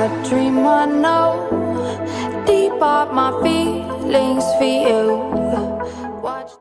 a dream I know. Deep up my feelings for you. Watch.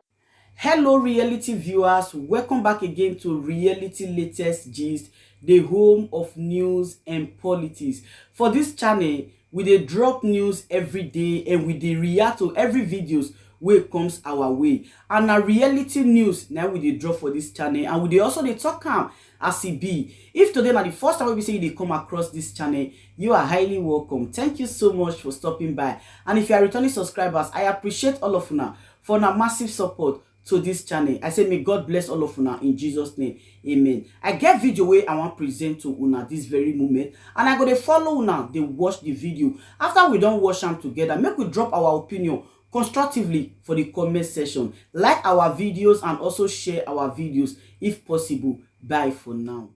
Hello reality viewers, welcome back again to Reality Latest Gist, the home of news and politics. For this channel, we dey drop news every day and we dey react to every videos wey comes our way. And na reality news now we dey drop for this channel, and we dey also dey talk am as e be. If today na the first time we say you dey come across this channel, you are highly welcome. Thank you so much for stopping by. And if you are returning subscribers, I appreciate all of una for una massive support to this channel. I say may God bless all of una in Jesus name, amen. I get video wey I want present to una this very moment, and I go dey follow una dey watch the video. After we don watch am together, make we drop our opinion constructively for the comment section. Like our videos and also share our videos if possible. Bye for now.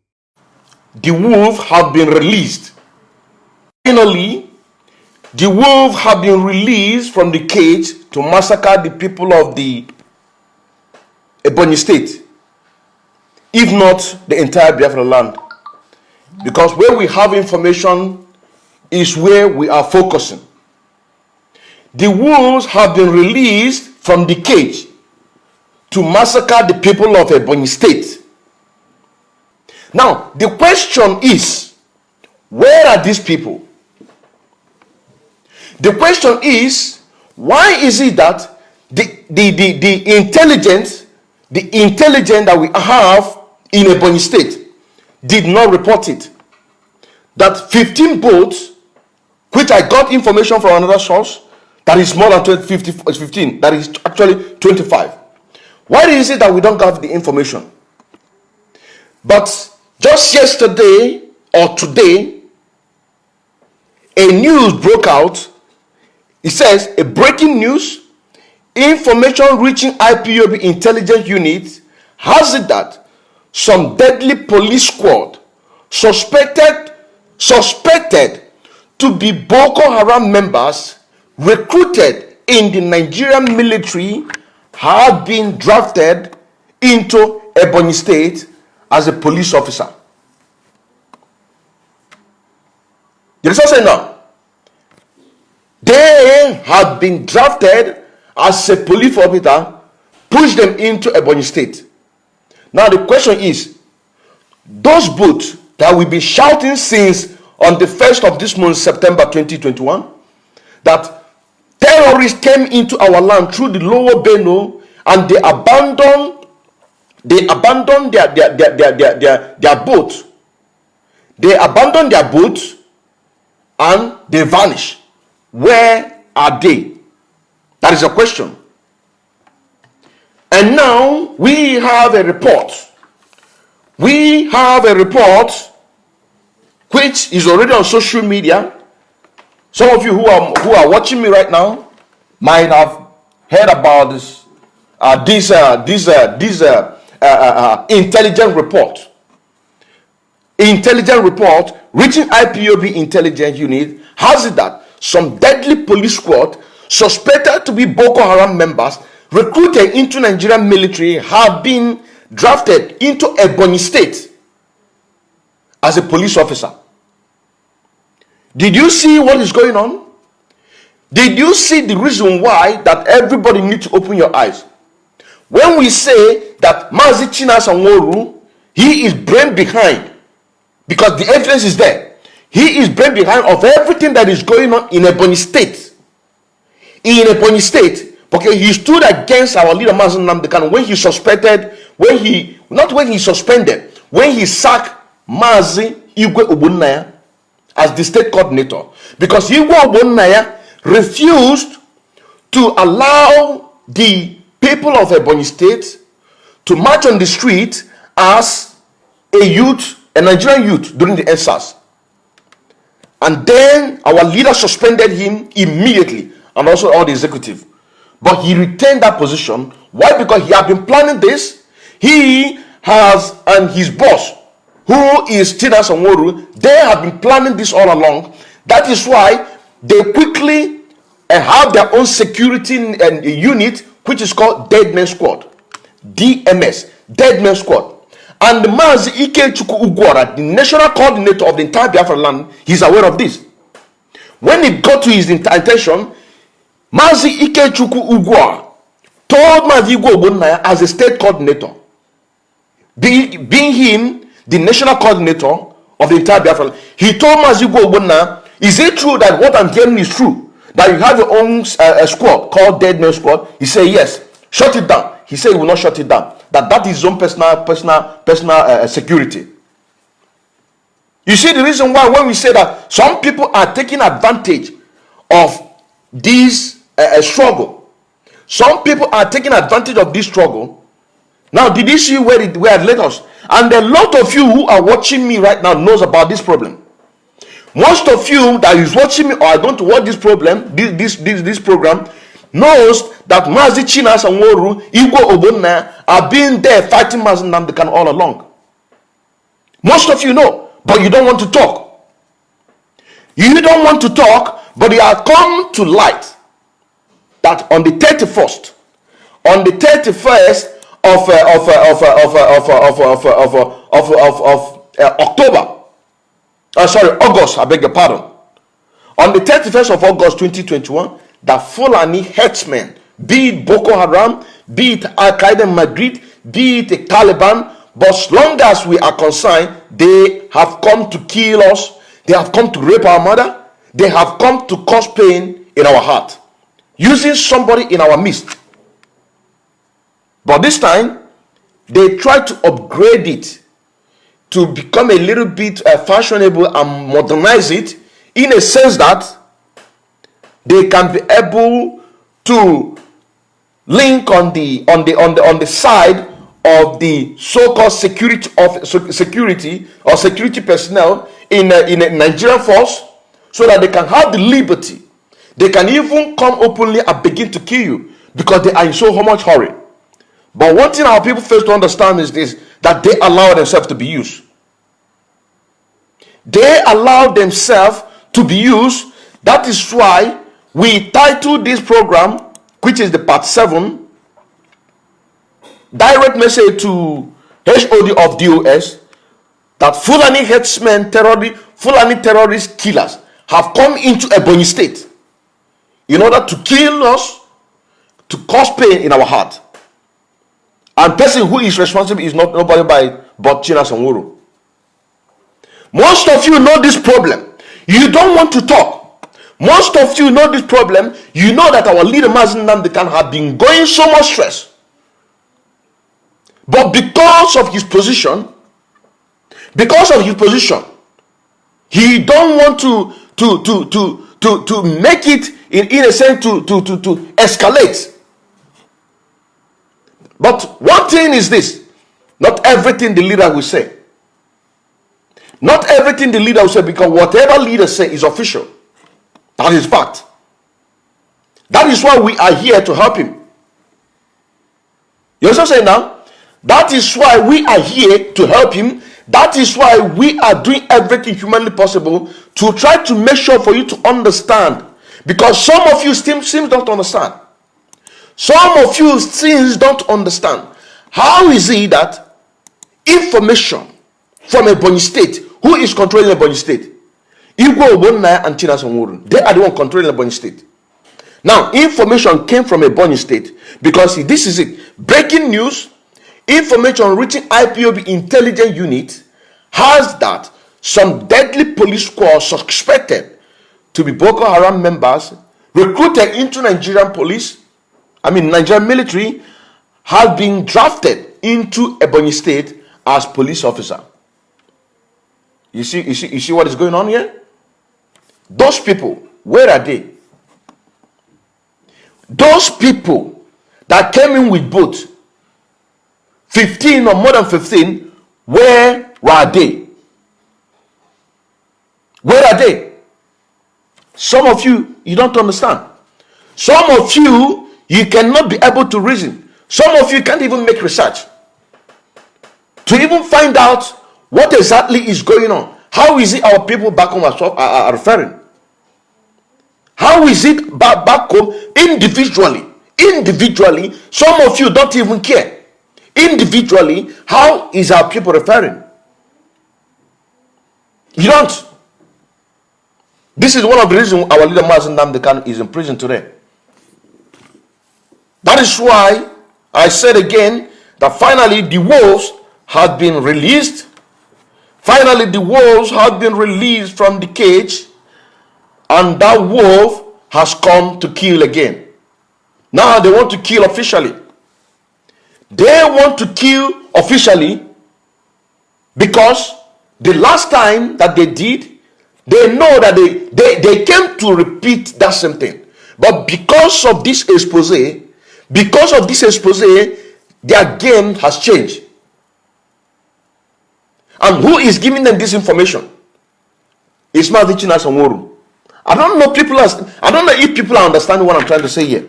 The wolf have been released. Finally, the wolf have been released from the cage to massacre the people of the Ebonyi state, if not the entire Biafra land. Because where we have information is where we are focusing. The wolves have been released from the cage to massacre the people of Ebonyi state. Now, the question is, where are these people? The question is, why is it that the intelligence that we have in Ebonyi state did not report it? That 15 boats, which I got information from another source, that is more than 15, that is actually 25. Why is it that we don't have the information? But just yesterday or today, a news broke out. It says, a breaking news, information reaching IPOB intelligence unit has it that some deadly police squad suspected to be Boko Haram members recruited in the Nigerian military have been drafted into Ebonyi state as a police officer. The result say now, they have been drafted as a police officer, push them into Ebonyi state. Now the question is, those boats that we've been shouting since on the 1st of this month, September 2021, that terrorists came into our land through the lower Benue and they abandoned their boat. They abandoned their boat and they vanished. Where are they? That is a question. And now we have a report. We have a report which is already on social media. Some of you who are watching me right now might have heard about this intelligence report. Intelligence report reaching IPOB intelligence unit has it that some deadly police squad suspected to be Boko Haram members recruited into Nigerian military have been drafted into Ebonyi state as a police officer. Did you see what is going on? Did you see the reason why that everybody needs to open your eyes? When we say that Mazi Chinasa, he is brain behind, because the evidence is there. He is brain behind of everything that is going on in Ebonyi state. In Ebonyi state, okay, he stood against our leader Mazi Nnamdi Kanu when he when he sacked Mazi Igwe Ogbonnaya as the state coordinator, because Igwe Ogbonnaya refused to allow the people of Ebonyi state to march on the street as a Nigerian youth during the EndSARS. And then our leader suspended him immediately, and also all the executive. But he retained that position. Why? Because he had been planning this. He has, and his boss, who is Chinasa Nworu, they have been planning this all along. That is why they quickly have their own security unit, which is called Dead Man Squad, DMS, Dead Man Squad. And Mazi Ikechukwu Ugwara, the national coordinator of the entire Biafra land, he's aware of this. when it got to his intention, Mazi Ikechukwu Ugwa told Mazi Igwe Ogbonnaya as a state coordinator, being him the national coordinator of the entire Biafra, he told Mazi Igwe Ogbonnaya, is it true that what I'm hearing is true? That you have your own squad called Dead Man Squad? He said yes. Shut it down. He said he will not shut it down. That is his own personal security. You see the reason why when we say that some people are taking advantage of this struggle. Some people are taking advantage of this struggle. Now, did you see where it led us? And a lot of you who are watching me right now knows about this problem. Most of you that is watching me or are going to watch this problem, this program, knows that Mazi Chinas and Woru, Igwe Ogbonnaya are being there fighting Mazi Nnamdi Kanu all along. Most of you know, but you don't want to talk. You don't want to talk, but it has come to light that on the 31st, August, I beg your pardon. On the 31st of August 2021, the Fulani herdsmen, be it Boko Haram, be it Al Qaeda in Madrid, be it the Taliban, but as long as we are concerned, they have come to kill us, they have come to rape our mother, they have come to cause pain in our heart, using somebody in our midst. But this time, they try to upgrade it to become a little bit fashionable and modernize it in a sense that they can be able to link on the side of the so-called security personnel in a Nigerian force, so that they can have the liberty. They can even come openly and begin to kill you because they are in so much hurry. But one thing our people fail to understand is this, that they allow themselves to be used. They allow themselves to be used. That is why we titled this program, which is the part 7, direct message to HOD of DOS, that Fulani headsmen, Fulani terrorist killers have come into Ebonyi State in order to kill us, to cause pain in our heart. And person who is responsible is not nobody but Chinas and Wuru. Most of you know this problem. You don't want to talk. Most of you know this problem. You know that our leader Mazi Nnamdi Kanu have been going so much stress. But because of his position, he don't want to make it in a sense to escalate. But one thing is this: not everything the leader will say. Not everything the leader will say, because whatever leader say is official. That is fact. That is why we are here to help him. You also say now, that is why we are here to help him. That is why we are doing everything humanly possible to try to make sure for you to understand. Because some of you still don't understand. Some of you still don't understand. How is it that information from Ebonyi State, who is controlling Ebonyi State? Igwe Ogbonnaya and Chinas and Wuru. They are the one controlling Ebonyi State. Now, information came from Ebonyi State because this is it. Breaking news, information reaching IPOB intelligence unit has that some deadly police squad suspected to be Boko Haram members recruited into Nigerian military have been drafted into Ebonyi State as police officer. You see what is going on here? Those people, where are they? Those people that came in with boat, 15 or more than 15, where were they? Where are they? Some of you don't understand. Some of you cannot be able to reason. Some of you can't even make research to even find out what exactly is going on. How is it our people back home are referring? How is it back home individually? Individually, some of you don't even care. Individually, how is our people referring? You don't. This is one of the reasons our leader Mazi Nnamdi Kanu is in prison today. That is why I said again that finally the wolves have been released. Finally the wolves have been released from the cage, and that wolf has come to kill again. Now they want to kill officially. They want to kill officially because the last time that they did, they know that they came to repeat that same thing. But because of this expose, their game has changed. And who is giving them this information? It's Mazi Chinasa Nworu. I don't know if people are understanding what I'm trying to say here.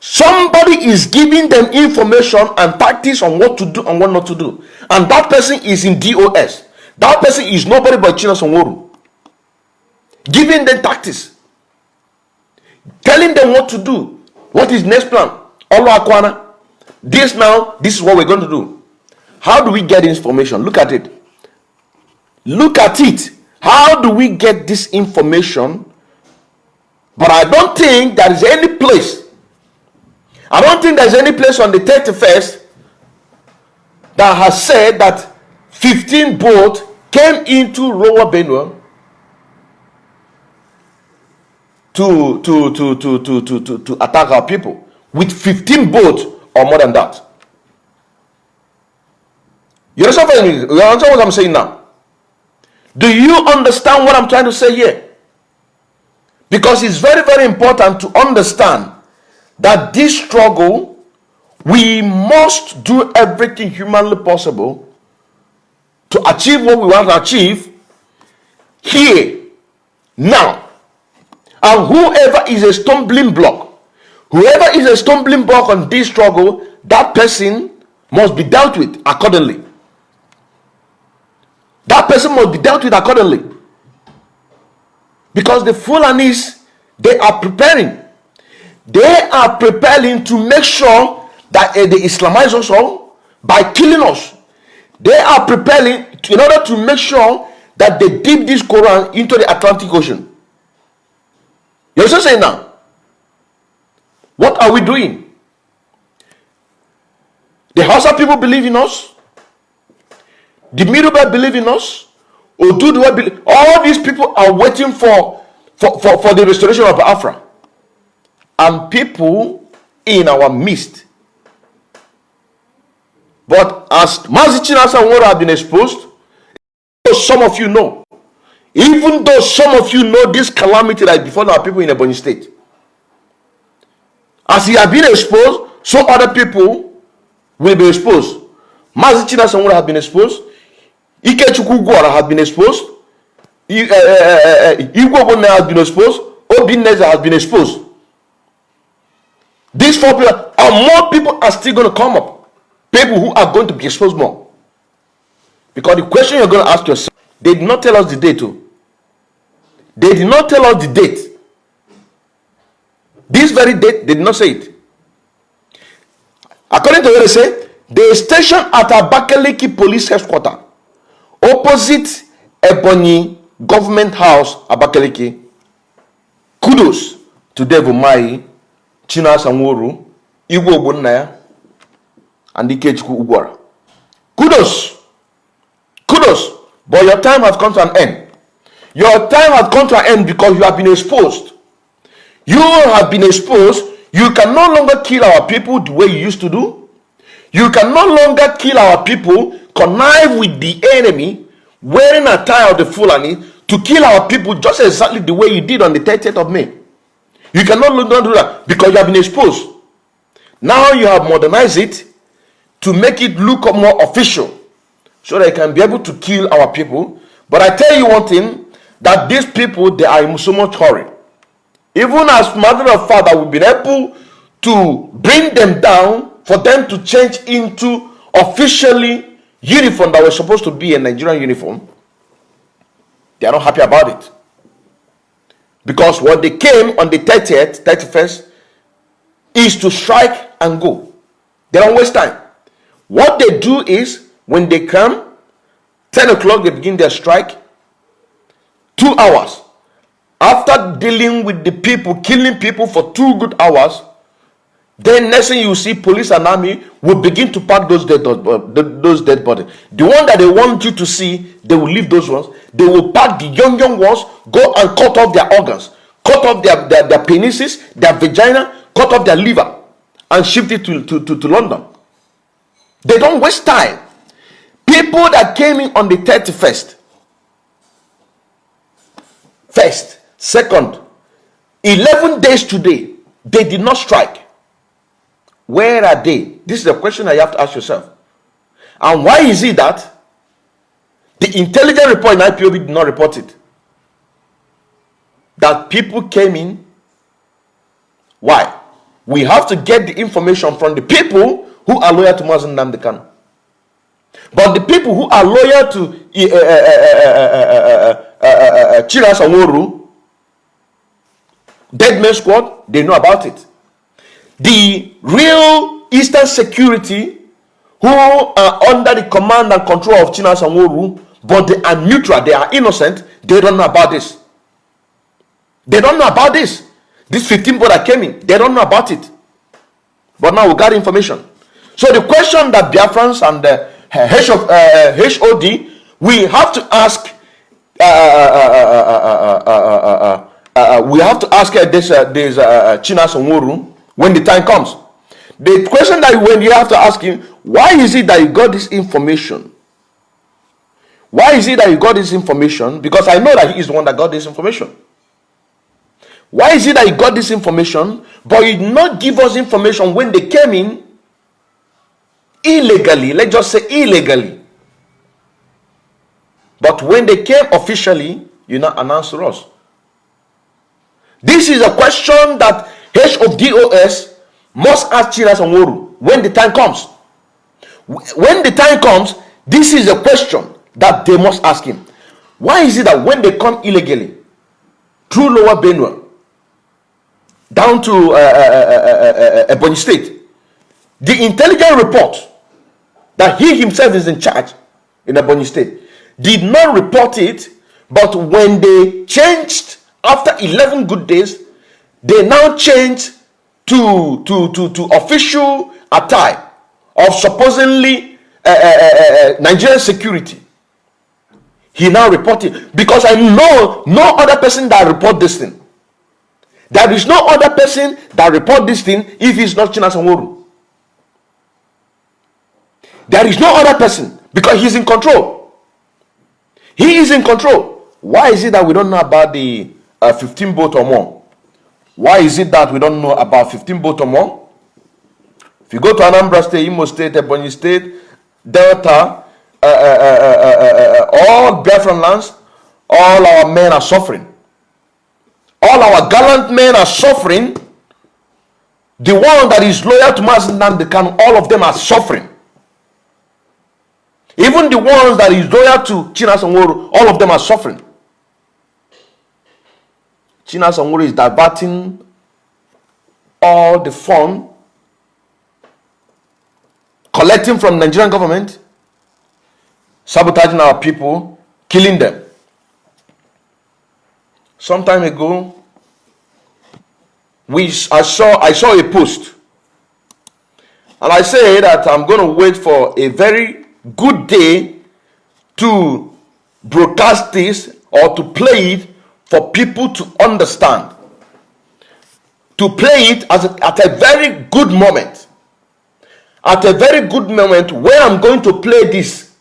Somebody is giving them information and tactics on what to do and what not to do. And that person is in DOS. That person is nobody but Chinasa Nworu. Giving them tactics. Telling them what to do. What is next plan? Olo Akwana. This is what we're going to do. How do we get information? Look at it. Look at it. How do we get this information? But I don't think there is any place. I don't think there's any place on the 31st that has said that 15 boats came into Lower Benue to attack our people with 15 boats or more than that. You understand what I'm saying now? Do you understand what I'm trying to say here? Because it's very, very important to understand that this struggle, we must do everything humanly possible to achieve what we want to achieve here, now. And whoever is a stumbling block on this struggle, that person must be dealt with accordingly. That person must be dealt with accordingly. Because the Fulanis, they are preparing. They are preparing to make sure that they Islamize us all by killing us. They are preparing in order to make sure that they dip this Quran into the Atlantic Ocean. You understand saying now? What are we doing? The Hausa people believe in us. The Middle Belt believe in us. Oduduwa believe. All these people are waiting for the restoration of Biafra. And people in our midst. But as Mazi Chinasa Nworu have been exposed, some of you know. Even though some of you know this calamity that before our people in Ebonyi State. As he has been exposed, so other people will be exposed. Mazi Chinasa Nworu have been exposed. Ikechukwu Ugwuora have been exposed. Igwe Ogbonna has been exposed. Obineze has been exposed. These 4 people, and more people are still going to come up. People who are going to be exposed more. Because the question you're going to ask yourself, they did not tell us the date. They did not tell us the date. This very date, they did not say it. According to what they say, they are stationed at Abakaliki Police Headquarters, opposite Ebonyi Government House, Abakaliki. Kudos to Devumai, Chinasa Nworu, Igwe Ogbonna, and Ikechukwu Ugwuora. Kudos. But your time has come to an end. Your time has come to an end because you have been exposed. You have been exposed. You can no longer kill our people the way you used to do. You can no longer kill our people, connive with the enemy, wearing a tie of the Fulani to kill our people just exactly the way you did on the 30th of May. You cannot do that because you have been exposed. Now you have modernized it to make it look more official so they can be able to kill our people. But I tell you one thing, that these people, they are in so much hurry. Even as matter of fact that we've been able to bring them down for them to change into officially uniform that was supposed to be a Nigerian uniform, they are not happy about it. Because when they came on the 30th, 31st, is to strike and go. They don't waste time. What they do is, When they come, 10 o'clock, they begin their strike. 2 hours. After dealing with the people, killing people for 2 good hours, then next thing you see, police and army will begin to pack those dead bodies. The one that they want you to see, they will leave those ones. They will pack the young ones, go and cut off their organs, cut off their penises, their vagina, cut off their liver, and shift it to London. They don't waste time. People that came in on the 31st, first, second, 11 days today, they did not strike. Where are they? This is a question that you have to ask yourself. And why is it that the intelligence report in IPOB did not report it? That people came in. Why? We have to get the information from the people who are loyal to Mazi Nnamdi Kanu. But the people who are loyal to Chinasa Nworu, Dead Man Squad, they know about it. The real Eastern Security, who are under the command and control of Chinasa Nworu, but they are neutral, they are innocent, they don't know about this. They don't know about this. These 15 people that came in, they don't know about it. But now we got information. So the question that Biafrans and the HOD, we have to ask, we have to ask this Chinasa Nworu when the time comes. The question that when you have to ask him, why is it that you got this information? Why is it that you got this information? Because I know that he is the one that got this information. Why is it that you got this information, but you did not give us information when they came in illegally? Let's just say illegally. But when they came officially, you not announce to us. This is a question that HODOS must ask Chinasa Nworu when the time comes. When the time comes, this is a question that they must ask him. Why is it that when they come illegally through Lower Benue down to Ebonyi State, the intelligence report that he himself is in charge in Ebonyi State did not report it, but when they changed after 11 good days, they now changed to official attire of supposedly Nigerian security. He now reported, because I know no other person that report this thing. There is no other person that report this thing if it's not Chinasa Nworu. There is no other person, because he's in control. He is in control. Why is it that we don't know about the 15 boat or more? Why is it that we don't know about 15 boat or more? If you go to Anambra State, Imo State, Ebonyi State, Delta, all Biafran lands, all our men are suffering. All our gallant men are suffering. The one that is loyal to Mazi Nnamdi Kanu, all of them are suffering. Even the ones that is loyal to Chinasa Nworu, all of them are suffering. Chinasa Nworu is diverting all the fund, collecting from Nigerian government, sabotaging our people, killing them. Some time ago, I saw a post, and I say that I'm going to wait for a very good day to broadcast this or to play it for people to understand. To play it at a very good moment. At a very good moment where I'm going to play this.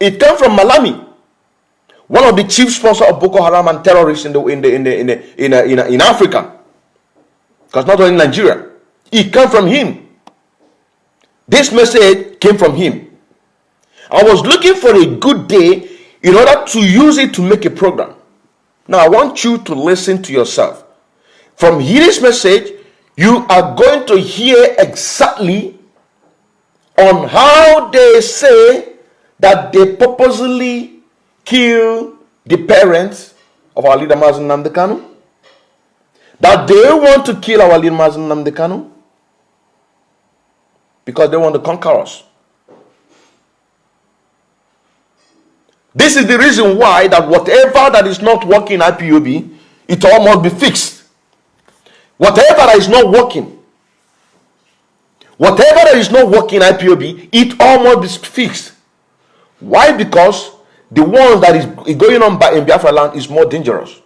It came from Malami, one of the chief sponsors of Boko Haram and terrorists in Africa. Because not only Nigeria, it came from him. This message came from him. I was looking for a good day in order to use it to make a program. Now I want you to listen to yourself. From this message, you are going to hear exactly on how they say that they purposely kill the parents of our leader Mazi Nnamdi Kanu, that they want to kill our leader Mazi Nnamdi Kanu because they want to conquer us. This is the reason why that whatever that is not working IPOB, it all must be fixed. Whatever that is not working, IPOB, it all must be fixed. Why? Because the one that is going on in Biafra land is more dangerous.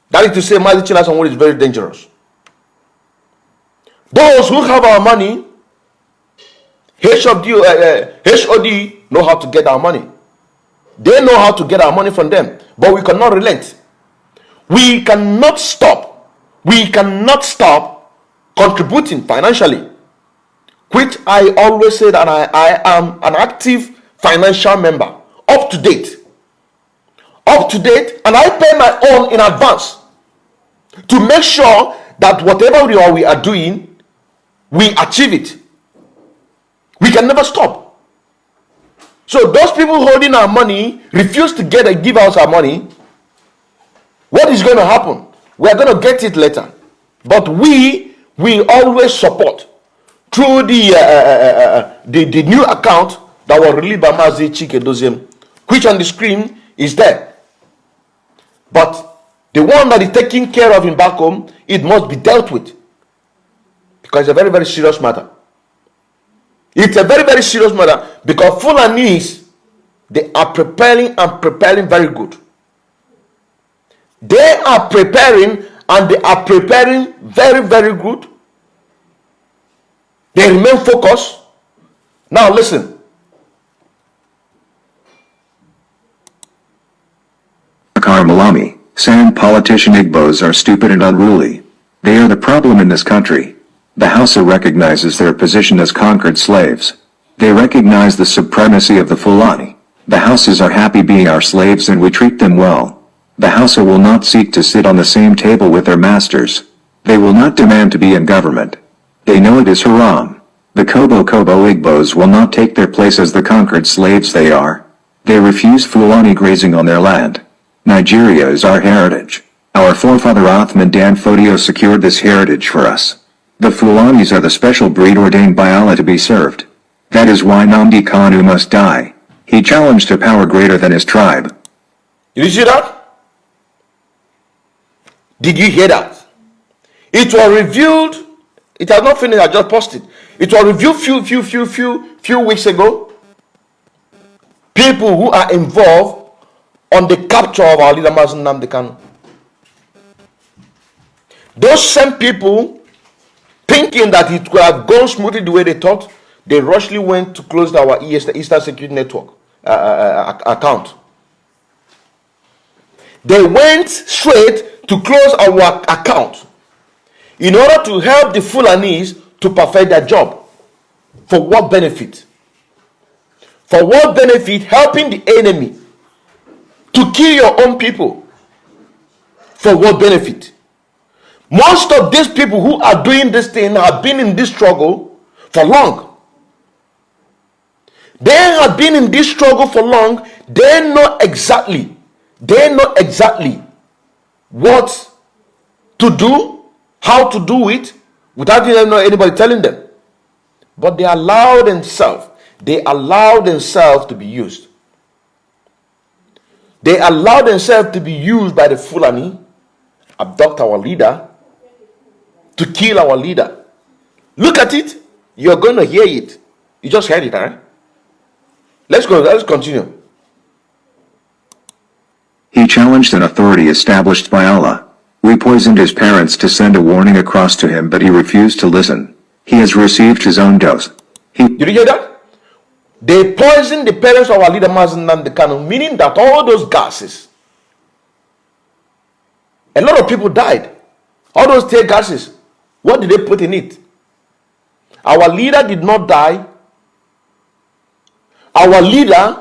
That is to say, MÁŞIV3 is very dangerous. Those who have our money, HOD know how to get our money. They know how to get our money from them. But we cannot relent. We cannot stop. We cannot stop contributing financially. Which I always say that I am an active financial member. Up to date. And I pay my own in advance. To make sure that whatever we are doing, we achieve it. We can never stop. So those people holding our money refuse to give us our money. What is going to happen? We are going to get it later. But we always support through the new account that was released by Mazi Chike, which on the screen is there. But the one that is taken care of in back home, it must be dealt with. Because it's a very, very serious matter. It's a very, very serious matter because Fulanis, they are preparing very good. They are preparing very, very good. They remain focused. Now listen. Malami, saying politician Igbos are stupid and unruly. They are the problem in this country. The Hausa recognizes their position as conquered slaves. They recognize the supremacy of the Fulani. The Hausas are happy being our slaves and we treat them well. The Hausa will not seek to sit on the same table with their masters. They will not demand to be in government. They know it is haram. The Kobo Igbos will not take their place as the conquered slaves they are. They refuse Fulani grazing on their land. Nigeria is our heritage. Our forefather Othman Dan Fodio secured this heritage for us. The Fulanis are the special breed ordained by Allah to be served. That is why Nnamdi Kanu must die. He challenged a power greater than his tribe. Did you see that? Did you hear that? It was revealed. It has not finished. I just posted. It was revealed few weeks ago. People who are involved on the capture of our leader Mazi Nnamdi Kanu. Those same people, thinking that it could have gone smoothly the way they thought, they rushly went to close our Eastern Security Network account. They went straight to close our account in order to help the Fulanis to perfect their job. For what benefit? For what benefit? Helping the enemy to kill your own people. For what benefit? Most of these people who are doing this thing have been in this struggle for long. They have been in this struggle for long. They know exactly what to do, how to do it, without even anybody telling them. But they allow themselves to be used. They allow themselves to be used by the Fulani, abduct our leader, to kill our leader. Look at it. You're going to hear it. You just heard it, huh? Let's go. Let's continue. He challenged an authority established by Allah. We poisoned his parents to send a warning across to him, but he refused to listen. He has received his own dose. Did you hear that? They poisoned the parents of our leader Mazi Nnamdi Kanu, meaning that all those gases, a lot of people died. All those tear gases, what did they put in it? Our leader did not die. Our leader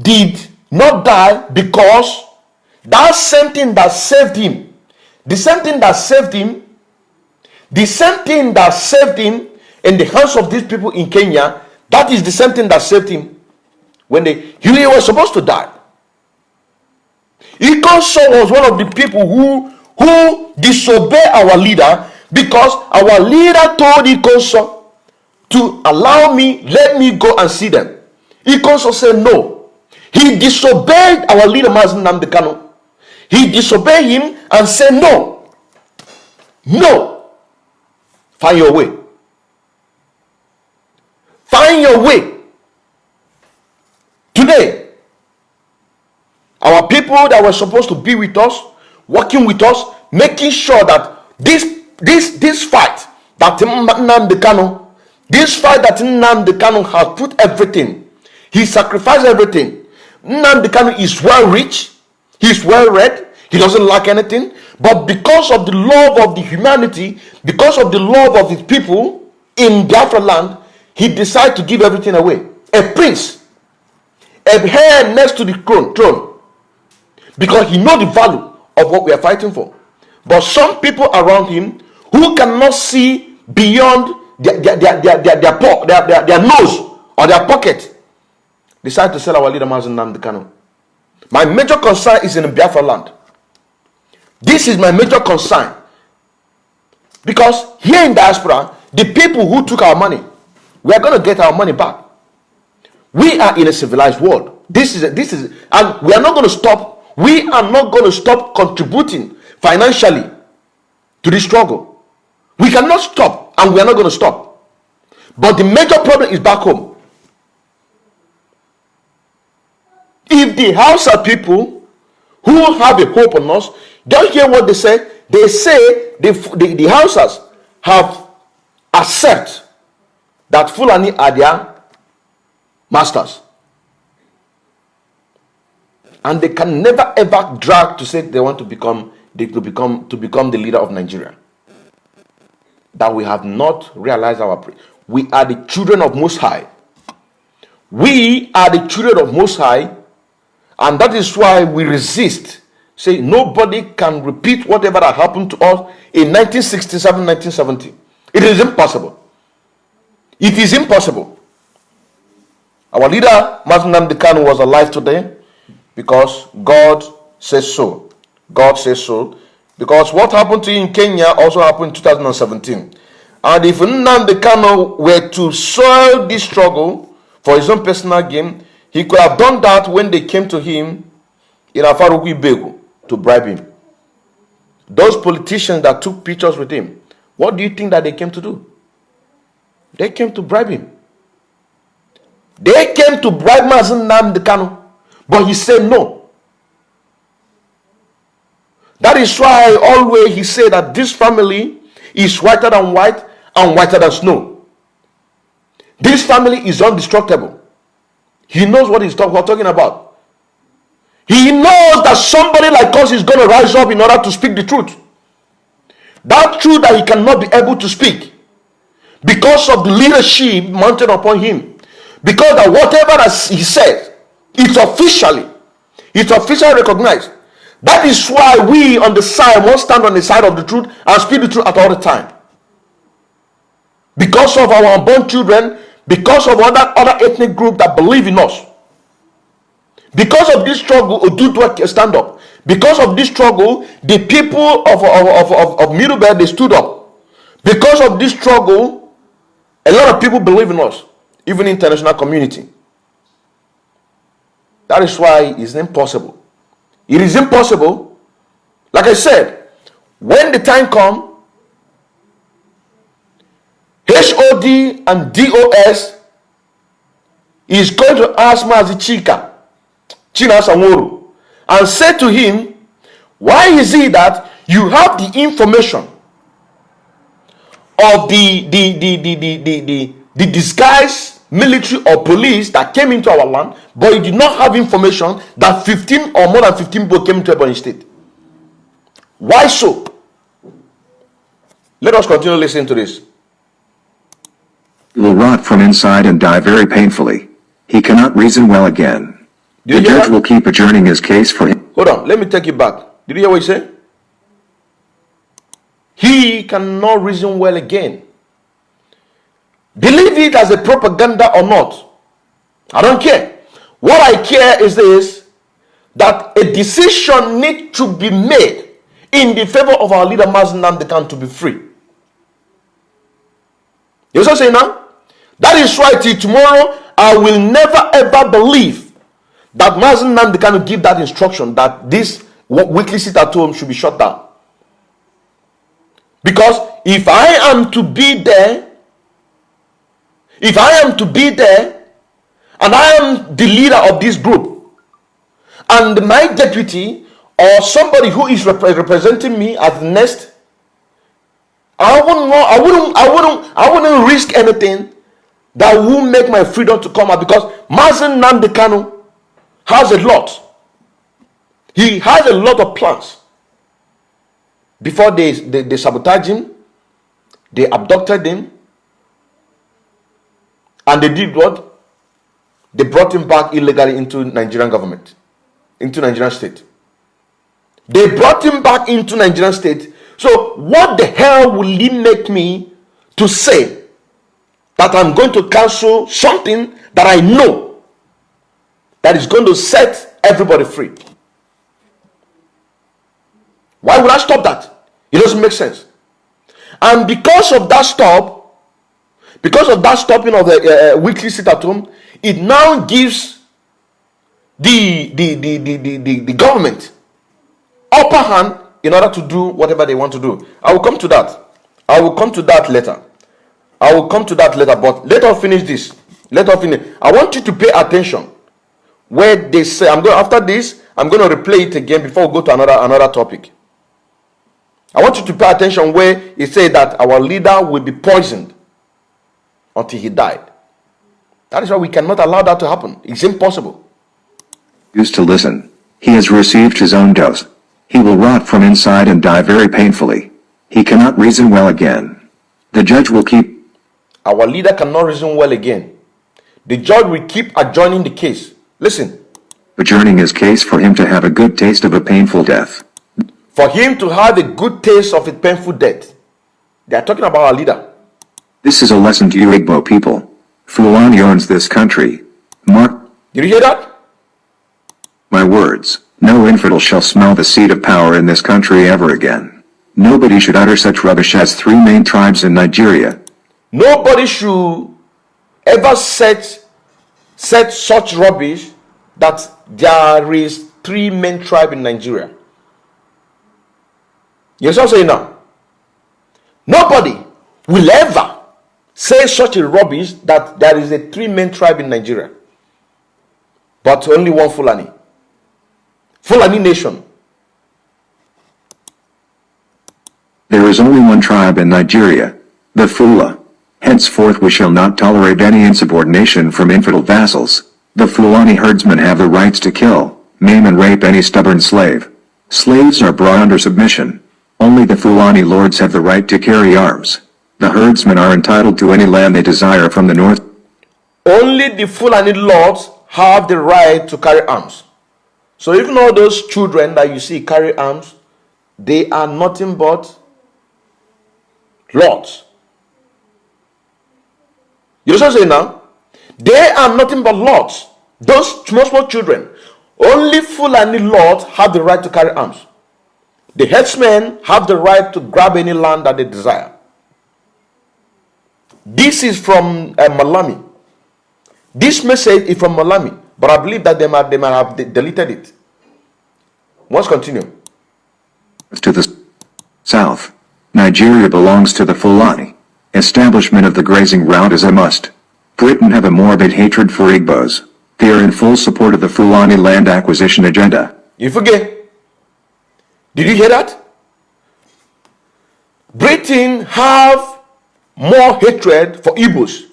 did not die because that same thing that saved him, the same thing that saved him in the hands of these people in Kenya, that is the same thing that saved him when he was supposed to die. Ikonso was one of the people who disobeyed our leader, because our leader told Ikonso to let me go and see them. He also said no. He disobeyed our leader, Mazi Nnamdi Kanu. He disobeyed him and said no. No. Find your way. Find your way. Today, our people that were supposed to be with us, working with us, making sure that this fight that Nnamdi Kanu, this fight that Nnamdi Kanu has put everything, he sacrificed everything. Nnamdi Kanu is well rich, he's well read, he doesn't lack anything, but because of the love of the humanity, because of the love of his people in Biafra land, he decided to give everything away. A prince, a heir next to the throne, because he knows the value of what we are fighting for. But some people around him who cannot see beyond their nose or their pocket decide to sell our leader Mazi Nnamdi Kanu. My major concern is in Biafra land. This is my major concern, because here in diaspora, the people who took our money, we are going to get our money back. We are in a civilized world. This is, and we are not going to stop. We are not going to stop contributing financially to this struggle. We cannot stop, and we are not going to stop. But the major problem is back home. If the Hausa people who have a hope on us don't hear what they say, they say the Hausas have accepted that Fulani are their masters. And they can never ever drag to say they want to become the leader of Nigeria. That we have not realized we are the children of Most High. We are the children of Most High, and that is why we resist. Say nobody can repeat whatever that happened to us in 1967, 1970. It is impossible. It is impossible. Our leader, Mazi Nnamdi Kanu, was alive today because God says so. God says so. Because what happened to him in Kenya also happened in 2017. And if Nnamdi Kanu were to soil this struggle for his own personal gain, he could have done that when they came to him in Afaruku Ibegu to bribe him. Those politicians that took pictures with him, what do you think that they came to do? They came to bribe him. They came to bribe Mazi Nnamdi Kanu, but he said no. That is why always he said that this family is whiter than white and whiter than snow. This family is indestructible. He knows what he's talking about. He knows that somebody like us is going to rise up in order to speak the truth. That truth that he cannot be able to speak because of the leadership mounted upon him. Because that whatever that he says, it's officially recognized. That is why we on the side must stand on the side of the truth and speak the truth at all the time. Because of our unborn children, because of other ethnic group that believe in us. Because of this struggle, Oduduwa stand up. Because of this struggle, the people of Middle Belt, they stood up. Because of this struggle, a lot of people believe in us, even international community. That is why it's impossible. It is impossible. Like I said, when the time comes, HOD and DOS is going to ask Mazi China Sanworu, and say to him, why is it that you have the information of the disguised military or police that came into our land, but you did not have information that 15 or more than 15 people came into Ebonyi State? Why so? Let us continue listening to this. He will rot from inside and die very painfully. He cannot reason well again. The judge will keep adjourning his case for him. Hold on, let me take it back. Did you hear what he said? He cannot reason well again. Believe it as a propaganda or not, I don't care. What I care is this, that a decision needs to be made in the favor of our leader Mazi Nnamdi Kanu to be free. You also say now? That is why till tomorrow I will never ever believe that Mazi Nnamdi Kanu give that instruction that this weekly sit at home should be shut down. Because if I am to be there, and I am the leader of this group, and my deputy or somebody who is representing me as next, I wouldn't risk anything that will make my freedom to come out, because Mazi Nnamdi Kanu has a lot. He has a lot of plans. Before they sabotaged him, they abducted him, and they did what? They brought him back illegally into Nigerian government, into Nigerian state. They brought him back into Nigerian state. So what the hell will he make me to say that I'm going to cancel something that I know that is going to set everybody free? Why would I stop that? It doesn't make sense. And because of that stopping of the weekly sit at home, it now gives the government upper hand in order to do whatever they want to do. I will come to that. I will come to that later. But let us finish this. I want you to pay attention where they say, after this, I'm going to replay it again before we go to another topic. I want you to pay attention where it says that our leader will be poisoned until he died. That is why we cannot allow that to happen. It's impossible. Used to listen. He has received his own dose. He will rot from inside and die very painfully. He cannot reason well again. The judge will keep... Our leader cannot reason well again. The judge will keep adjourning the case. Listen. Adjourning his case for him to have a good taste of a painful death. For him to have a good taste of a painful death. They are talking about our leader. This is a lesson to you Igbo people. Fulani owns this country. Mark... Did you hear that? My words. No infidel shall smell the seat of power in this country ever again. Nobody should utter such rubbish as 3 main tribes in Nigeria. Nobody should ever set such rubbish that there is 3 main tribes in Nigeria. You see what I'm saying now? Nobody will ever say such a rubbish that there is a 3 main tribe in Nigeria. But only one Fulani. Fulani nation. There is only one tribe in Nigeria, the Fula. Henceforth we shall not tolerate any insubordination from infidel vassals. The Fulani herdsmen have the rights to kill, maim and rape any stubborn slave. Slaves are brought under submission. Only the Fulani lords have the right to carry arms. The herdsmen are entitled to any land they desire from the north. Only the Fulani lords have the right to carry arms. So even all those children that you see carry arms, they are nothing but lords. You know what I'm saying now? They are nothing but lords. Those small children. Only Fulani lords have the right to carry arms. The headsmen have the right to grab any land that they desire. This is from Malami. This message is from Malami, but I believe that they might have deleted it. Let's continue. To the south, Nigeria belongs to the Fulani. Establishment of the grazing route is a must. Britain have a morbid hatred for Igbos. They are in full support of the Fulani land acquisition agenda. You forget. Did you hear that? Britain have more hatred for Igbos.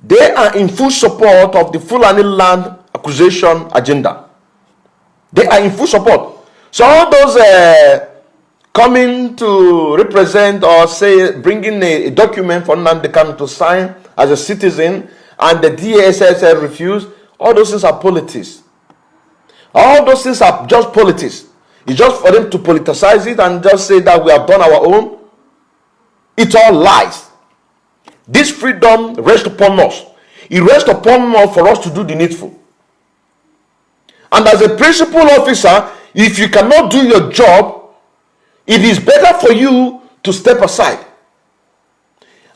They are in full support of the Fulani land acquisition agenda. They are in full support. So all those coming to represent or say bringing a document for Nnamdi Kanu to sign as a citizen and the DSS refuse, all those things are politics. All those things are just politics. It's just for them to politicize it and just say that we have done our own. It's all lies. This freedom rests upon us. It rests upon us for us to do the needful. And as a principal officer, if you cannot do your job, it is better for you to step aside.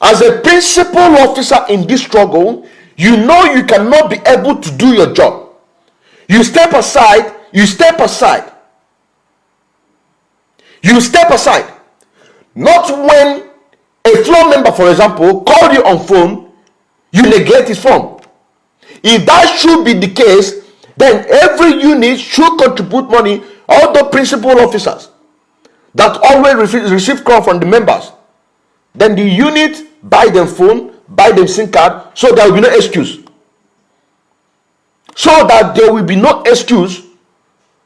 As a principal officer in this struggle, you know you cannot be able to do your job, you step aside. Not when a floor member, for example, called you on phone, you neglect his phone. If that should be the case, then every unit should contribute money. All the principal officers that always receive call from the members, then the unit buy them phone, buy them SIM card, so there will be no excuse. So that there will be no excuse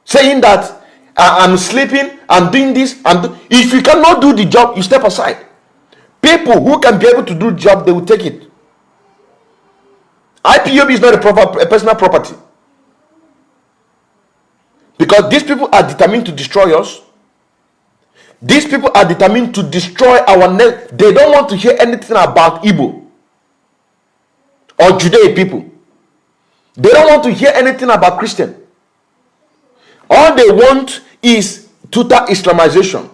saying that I'm sleeping, I'm doing this, if you cannot do the job, you step aside. People who can be able to do the job, they will take it. IPOB is not a personal property. Because these people are determined to destroy us. These people are determined to destroy our nation. They don't want to hear anything about Igbo or Judaic people. They don't want to hear anything about Christian. All they want is total Islamization.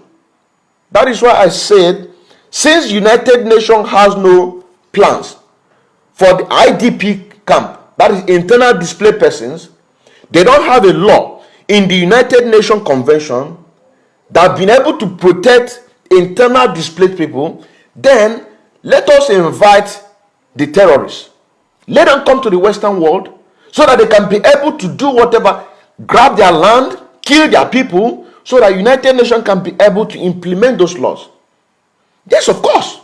That is why I said, since United Nations has no plans for the IDP camp, that is internal displaced persons, they don't have a law in the United Nations Convention that have been able to protect internal displaced people, then let us invite the terrorists. Let them come to the Western world so that they can be able to do whatever, grab their land, kill their people, so that United Nations can be able to implement those laws. Yes, of course.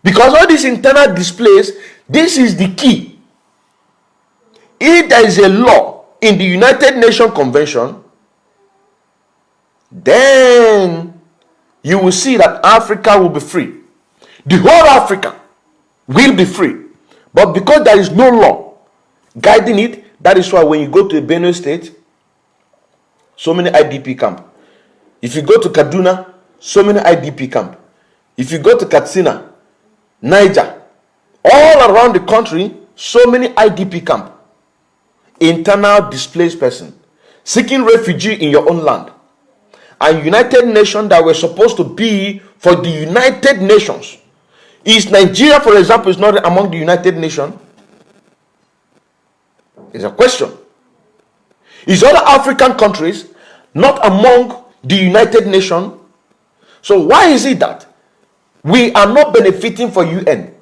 Because all these internal displays, this is the key. If there is a law in the United Nations Convention, then you will see that Africa will be free. The whole Africa will be free. But because there is no law guiding it, that is why when you go to a Benue state, so many IDP camp. If you go to Kaduna, so many IDP camp. If you go to Katsina, Niger, all around the country, so many IDP camp. Internal displaced person seeking refugee in your own land. And United Nations that were supposed to be for the United Nations. Is Nigeria, for example, is not among the United Nations? It's a question. Is other African countries not among the United Nations? So why is it that we are not benefiting for UN?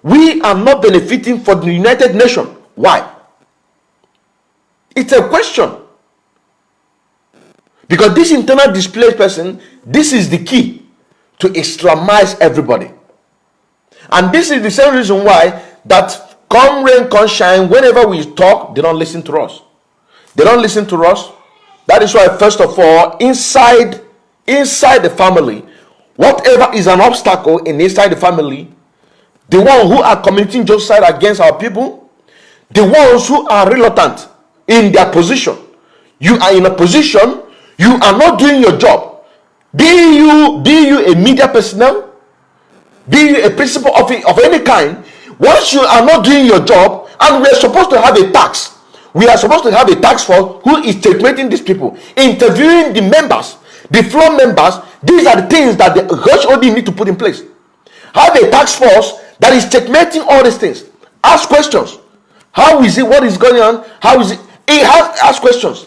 We are not benefiting for the United Nations. Why? It's a question. Because this internal displaced person, this is the key to Islamize everybody. And this is the same reason why that come rain, come shine, whenever we talk, they don't listen to us. They don't listen to us. That is why, first of all, inside the family, whatever is an obstacle inside the family, the ones who are committing genocide against our people, the ones who are reluctant in their position. You are in a position, you are not doing your job. Be you a media personnel, be you a principal of any kind, once you are not doing your job, and we are supposed to have a tax. We are supposed to have a tax force who is checkmating these people, interviewing the members, the floor members. These are the things that the HOD need to put in place. Have a tax force that is checkmating all these things. Ask questions. How is it? What is going on? How is it? Ask questions.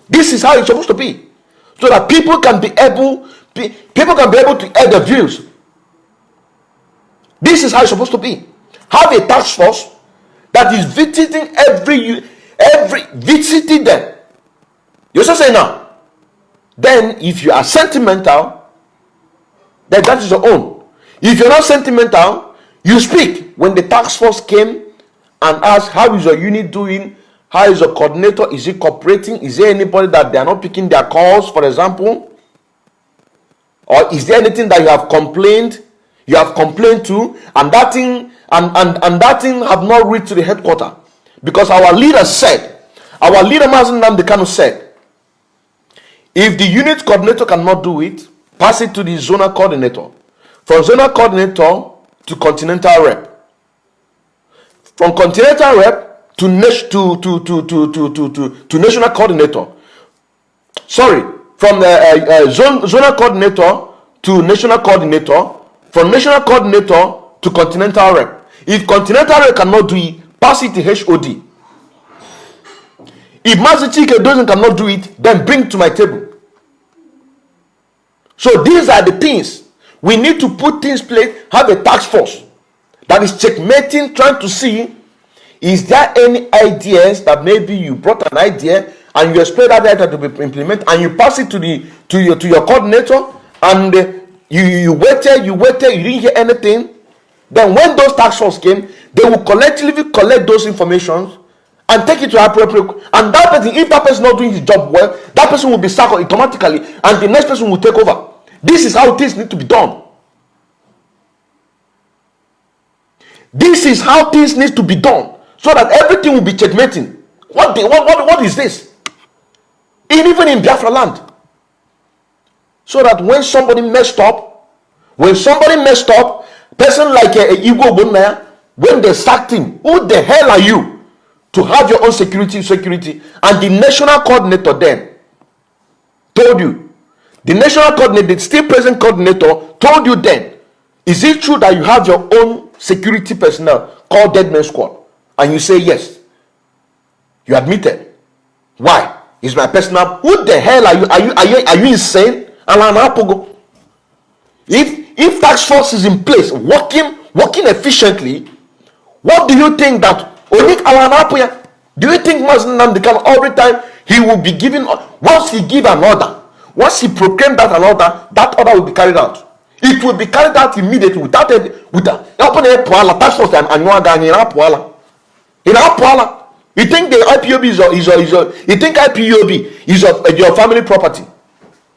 This is how it's supposed to be, so that people can be able to air their views. This is how it's supposed to be. Have a task force that is visiting every visiting them. You also say now. Then, if you are sentimental, then that is your own. If you're not sentimental, you speak. When the task force came and asked, how is your unit doing? How is your coordinator? Is he cooperating? Is there anybody that they are not picking their calls, for example? Or is there anything that you have complained to, and that thing that thing have not reached to the headquarters? Because our leader Mazen Namdekano said, if the unit coordinator cannot do it, pass it to the zonal coordinator. From zonal coordinator to continental rep. From continental rep to national coordinator. Sorry, from the zonal coordinator to national coordinator. From national coordinator to Continental Rep. If Continental Rep cannot do it, pass it to HOD. If Mazi Chike doesn't cannot do it, then bring it to my table. So these are the things. We need to put things in place, have a task force that is checkmating, trying to see, is there any ideas that maybe you brought an idea and you expect that idea to be implemented and you pass it to your coordinator and you waited, you didn't hear anything. Then when those task force came, they will collectively collect those informations and take it to appropriate. And that person, if that person is not doing his job well, that person will be sacked automatically and the next person will take over. This is how things need to be done. This is how things need to be done so that everything will be checkmating. What is this? Even in Biafra land. So that when somebody messed up, person like Igbo Bonaya, when they sacked him, who the hell are you to have your own security? And the national coordinator then told you, the national coordinator, the still present coordinator told you then, is it true that you have your own security personnel called Dead Man Squad? And you say yes. You admitted. Why? It's my personal. Who the hell are you? Are you insane? If task force is in place, working efficiently, what do you think that Onik Alanapuya? Do you think Mazinam every time he will be given, once he give an order, once he proclaimed that an order, that order will be carried out? It will be carried out immediately without task force and you think the IPOB is your family property?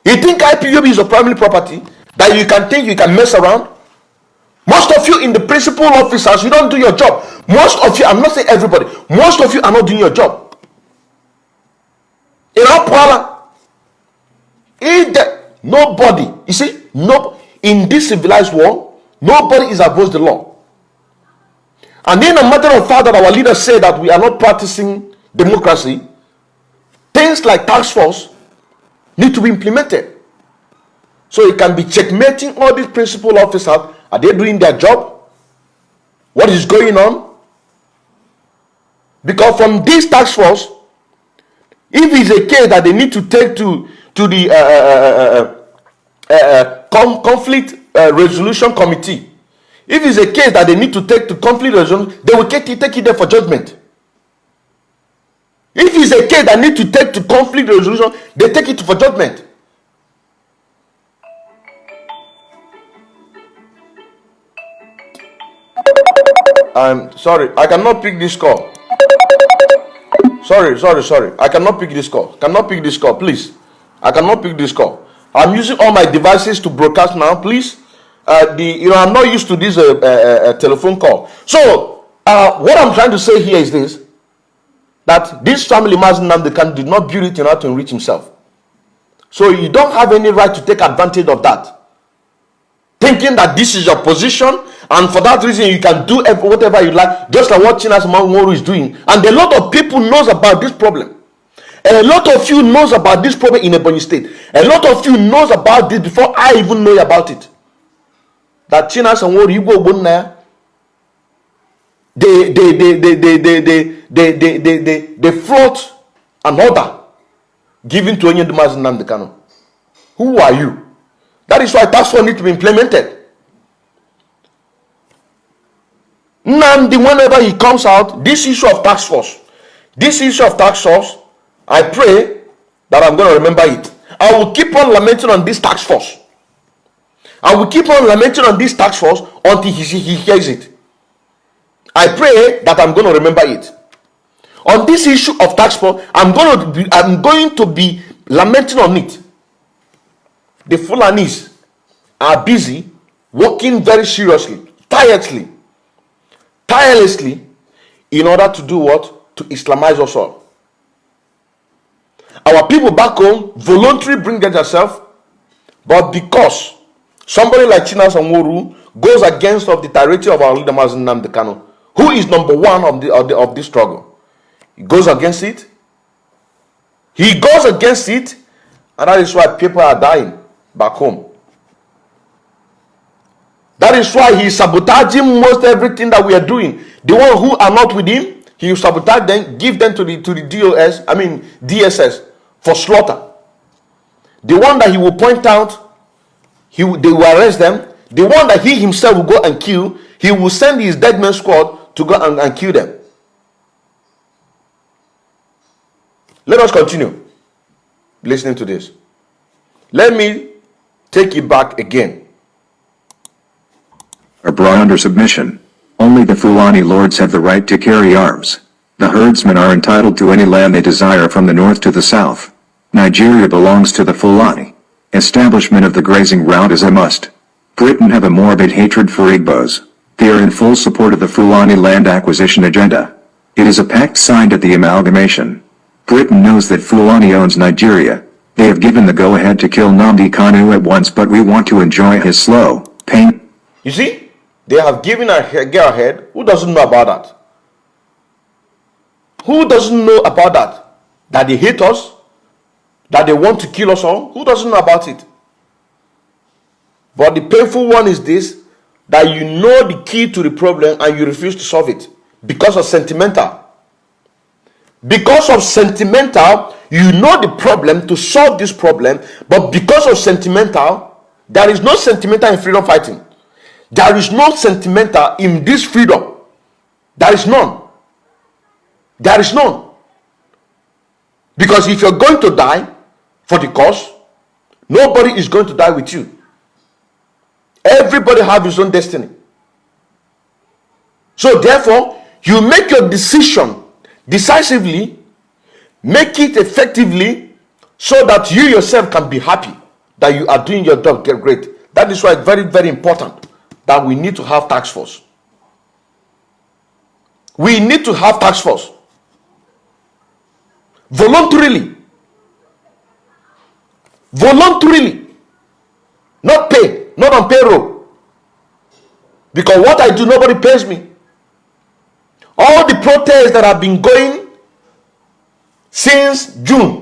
You think IPOB is your family property that you can think you can mess around? Most of you in the principal officers, you don't do your job. Most of you, I'm not saying everybody, most of you are not doing your job. Nobody, you see, no, in this civilized world, nobody is above the law. And in a matter of fact that our leaders say that we are not practicing democracy, things like task force need to be implemented. So it can be checkmating all these principal officers. Are they doing their job? What is going on? Because from this task force, if it's a case that they need to take to the conflict resolution committee, if it's a case that they need to take to conflict resolution, they will take it there for judgment. If it's a case that need to take to conflict resolution, they take it for judgment. I'm sorry, I cannot pick this call. Sorry. I cannot pick this call. Please. I cannot pick this call. I'm using all my devices to broadcast now, please. I'm not used to this telephone call. So what I'm trying to say here is this: that this family Mazi Nnamdi did not build it in order to enrich himself. So you don't have any right to take advantage of that, thinking that this is your position, and for that reason you can do whatever you like, just like what Chinas Mangoro is doing. And a lot of people knows about this problem. A lot of you knows about this problem in Ebonyi State. A lot of you knows about this before I even know about it. That Chinas and Wori Igbo Bonaya, they float an order given to Onye Mazi Nnamdi Kanu. Who are you? That is why task force need to be implemented. Nnamdi, whenever he comes out, this issue of task force, I pray that I'm going to remember it. I will keep on lamenting on this task force. Until he hears it. I pray that I'm going to remember it. On this issue of tax force, I'm going to be lamenting on it. The Fulanis are busy working very seriously, tirelessly, in order to do what? To Islamize us all. Our people back home voluntarily bring themselves, but because somebody like Chinas Anworu goes against of the tirade of our leader Mazi Nnamdi Kanu, who is number one of this struggle, he goes against it. And that is why people are dying back home. That is why he is sabotaging most everything that we are doing. The one who are not with him, he will sabotage them, give them to the DSS for slaughter. The one that he will point out, they will arrest them. The one that he himself will go and kill, he will send his dead man squad to go and kill them. Let us continue listening to this. Let me take it back again. Are brought under submission. Only the Fulani lords have the right to carry arms. The herdsmen are entitled to any land they desire from the north to the south. Nigeria belongs to the Fulani. Establishment of the grazing route is a must. Britain have a morbid hatred for Igbos. They are in full support of the Fulani land acquisition agenda. It is a pact signed at the amalgamation. Britain knows that Fulani owns Nigeria. They have given the go-ahead to kill Nnamdi Kanu at once, but we want to enjoy his slow, pain. You see, they have given a go-ahead. Who doesn't know about that? Who doesn't know about that? That they hate us? That they want to kill us all? Who doesn't know about it? But the painful one is this, that you know the key to the problem and you refuse to solve it because of sentimental. Because of sentimental, you know the problem to solve this problem, but because of sentimental, there is no sentimental in freedom fighting. There is no sentimental in this freedom. There is none. There is none. Because if you're going to die for the cause, nobody is going to die with you. Everybody has his own destiny. So therefore, you make your decision decisively, make it effectively, so that you yourself can be happy that you are doing your job great. That is why it's very, very important that we need to have task force. We need to have task force. Voluntarily. Voluntarily. Not pay. Not on payroll. Because what I do, nobody pays me. All the protests that have been going since June,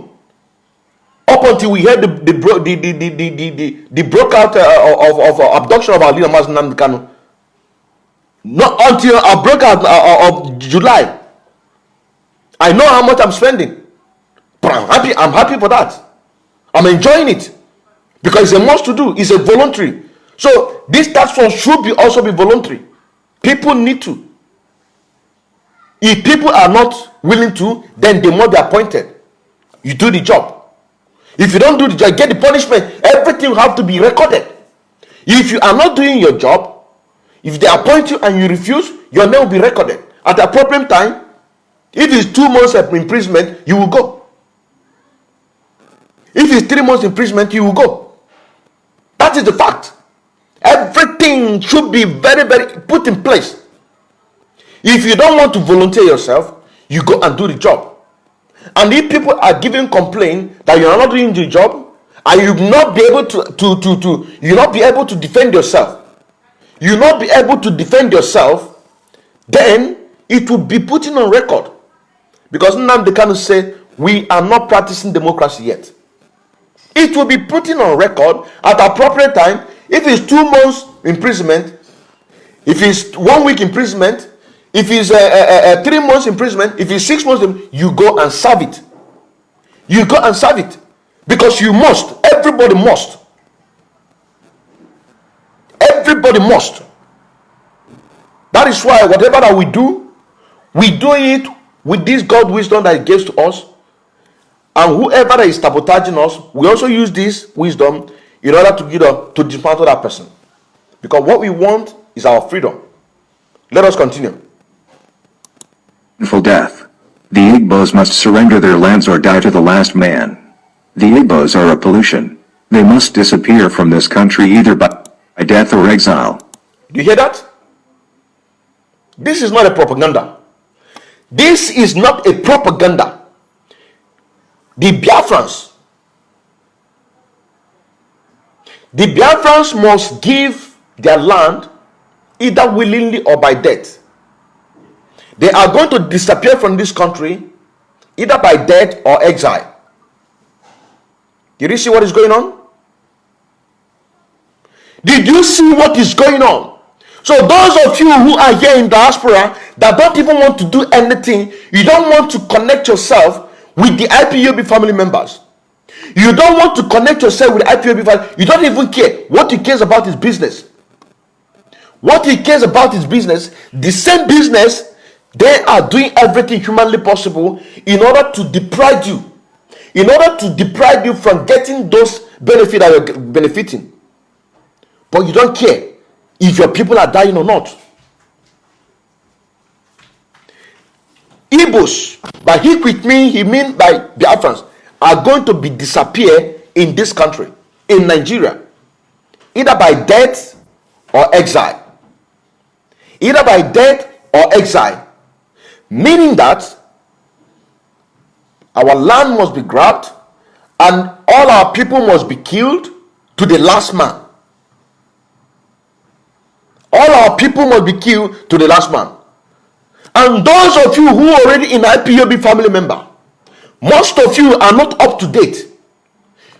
up until we heard the breakout of abduction of our leader, Mazi Nnamdi Kanu, not until a breakout of July. I know how much I'm spending, but I'm happy for that. I'm enjoying it because it's a must to do. It's a voluntary. So this task force should also be voluntary. People need to. If people are not willing to, then they must be appointed. You do the job. If you don't do the job, get the punishment. Everything have to be recorded. If you are not doing your job, if they appoint you and you refuse, your name will be recorded. At the appropriate time, if it's 2 months of imprisonment, you will go. If it's 3 months imprisonment, you will go. That is the fact. Everything should be very, very put in place. If you don't want to volunteer yourself, you go and do the job. And if people are giving complaint that you are not doing the job, and you will not be able you will not be able to defend yourself, you will not be able to defend yourself, then it will be put on record. Because Nnamdi Kanu say we are not practicing democracy yet. It will be put on record at the appropriate time. If it's 2 months imprisonment, if it's 1 week imprisonment, if it's 3 months imprisonment, if it's 6 months, you go and serve it. You go and serve it. Because you must. Everybody must. Everybody must. That is why whatever that we do it with this God wisdom that He gives to us. And whoever that is sabotaging us, we also use this wisdom in order to dismantle that person. Because what we want is our freedom. Let us continue. For death. The Igbos must surrender their lands or die to the last man. The Igbos are a pollution. They must disappear from this country either by death or exile. Do you hear that? This is not a propaganda. This is not a propaganda. The Biafrans must give their land either willingly or by death. They are going to disappear from this country either by death or exile. Did you see what is going on? Did you see what is going on? So those of you who are here in diaspora that don't even want to do anything, you don't want to connect yourself with the IPOB family members. You don't want to connect yourself with the IPOB family. You don't even care. What he cares about is business. What he cares about is business. The same business, they are doing everything humanly possible in order to deprive you. In order to deprive you from getting those benefits that you're benefiting. But you don't care if your people are dying or not. Igbos, by he with me, he means by Biafrans, are going to be disappear in this country, in Nigeria, either by death or exile. Either by death or exile. Meaning that our land must be grabbed and all our people must be killed to the last man. All our people must be killed to the last man. And those of you who are already in IPOB family member, most of you are not up to date.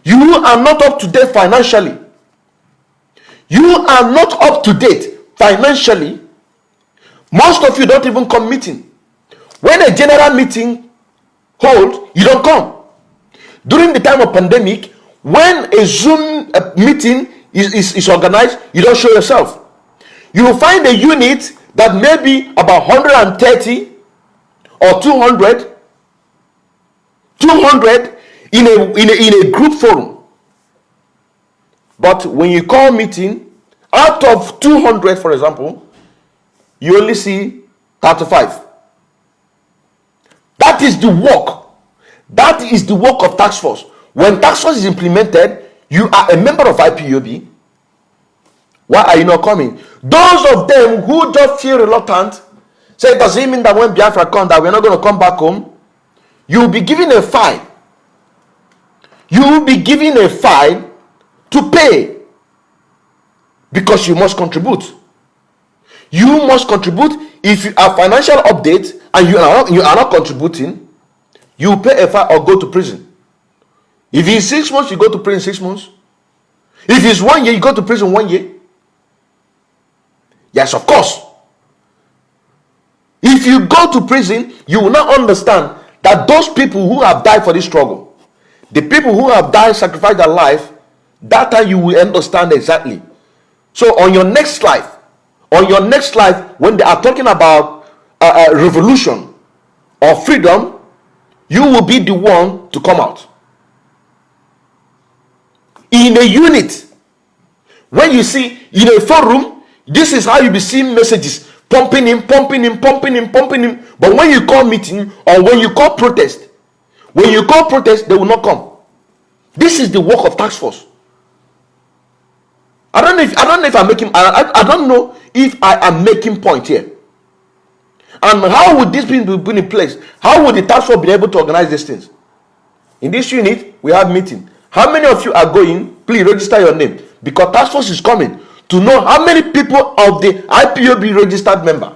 You are not up to date financially. You are not up to date financially. Most of you don't even come meeting. When a general meeting hold, you don't come. During the time of pandemic, when a Zoom meeting is organized, you don't show yourself. You will find a unit that may be about 130 or 200 in a group forum. But when you call meeting, out of 200, for example, you only see 35. That is the work. That is the work of task force. When task force is implemented, you are a member of IPOB. Why are you not coming? Those of them who just feel reluctant, say, does it mean that when Biafra comes that we're not going to come back home? You will be given a fine. You will be given a fine to pay because you must contribute. You must contribute. If you have financial update and you are not contributing, you pay a fine or go to prison. If it's 6 months, you go to prison 6 months. If it's 1 year, you go to prison 1 year. Yes, of course. If you go to prison, you will not understand that those people who have died for this struggle, the people who have died, sacrificed their life, that time you will understand exactly. So on your next life, when they are talking about revolution or freedom, you will be the one to come out. In a unit, when you see in a forum, this is how you be seeing messages pumping in. But when you call meeting or when you call protest, they will not come. This is the work of task force. I don't know if I am making point here. And how would this be in place? How would the task force be able to organize these things? In this unit, we have meeting. How many of you are going? Please register your name, because task force is coming to know how many people of the IPOB registered member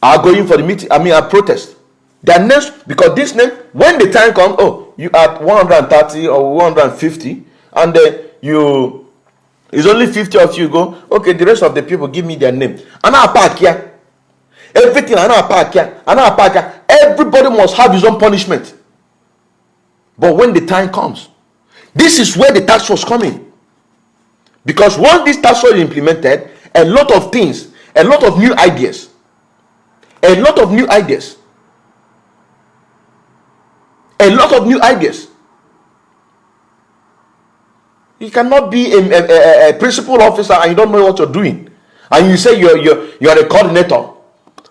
are going for the meeting. A protest. Their names, because this name, when the time comes, oh, you are 130 or 150, and then it's only 50 of you go, okay, the rest of the people give me their name. And I park here. Everything, and I park here. Everybody must have his own punishment. But when the time comes, this is where the task force coming. Because once this task force is implemented, a lot of things, a lot of new ideas. You cannot be a principal officer and you don't know what you're doing. And you say you're a coordinator.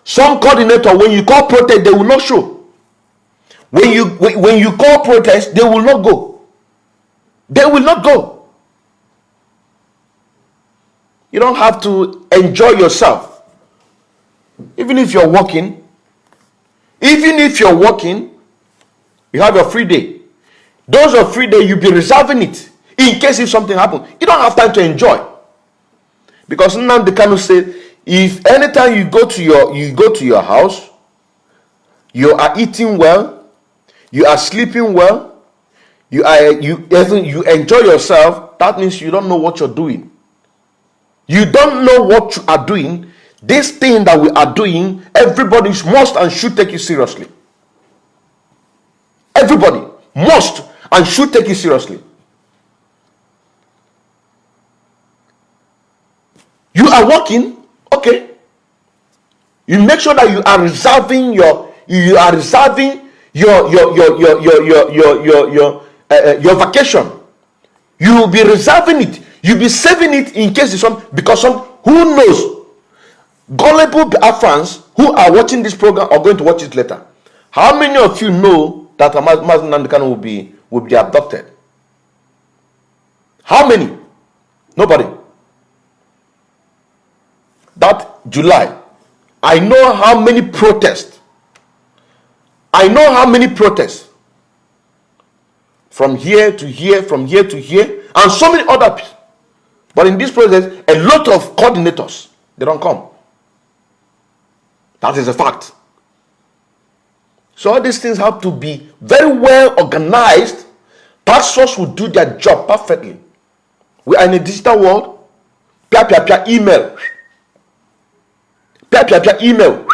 Some coordinator, when you call protest, they will not show. When you call protest, they will not go. You don't have to enjoy yourself. Even if you're working, you have your free day. Those are free day, you'll be reserving it in case if something happens. You don't have time to enjoy. Because now they kind of say, if anytime you go to your house, you are eating well, you are sleeping well, you enjoy yourself, that means you don't know what you're doing. You don't know what you are doing. This thing that we are doing, everybody must and should take it seriously. Everybody must and should take it seriously. You are working, okay. You make sure that you are reserving your vacation. You will be reserving it. You'll be saving it in case it's because who knows? Gullible Biafrans who are watching this program are going to watch it later. How many of you know that Mazi Nnamdi Kanu will be abducted? How many? Nobody. That July, I know how many protests. From here to here, from here to here, and so many other. But in this process, a lot of coordinators, they don't come. That is a fact. So all these things have to be very well organized. Task force will do their job perfectly. We are in a digital world. Email. Email.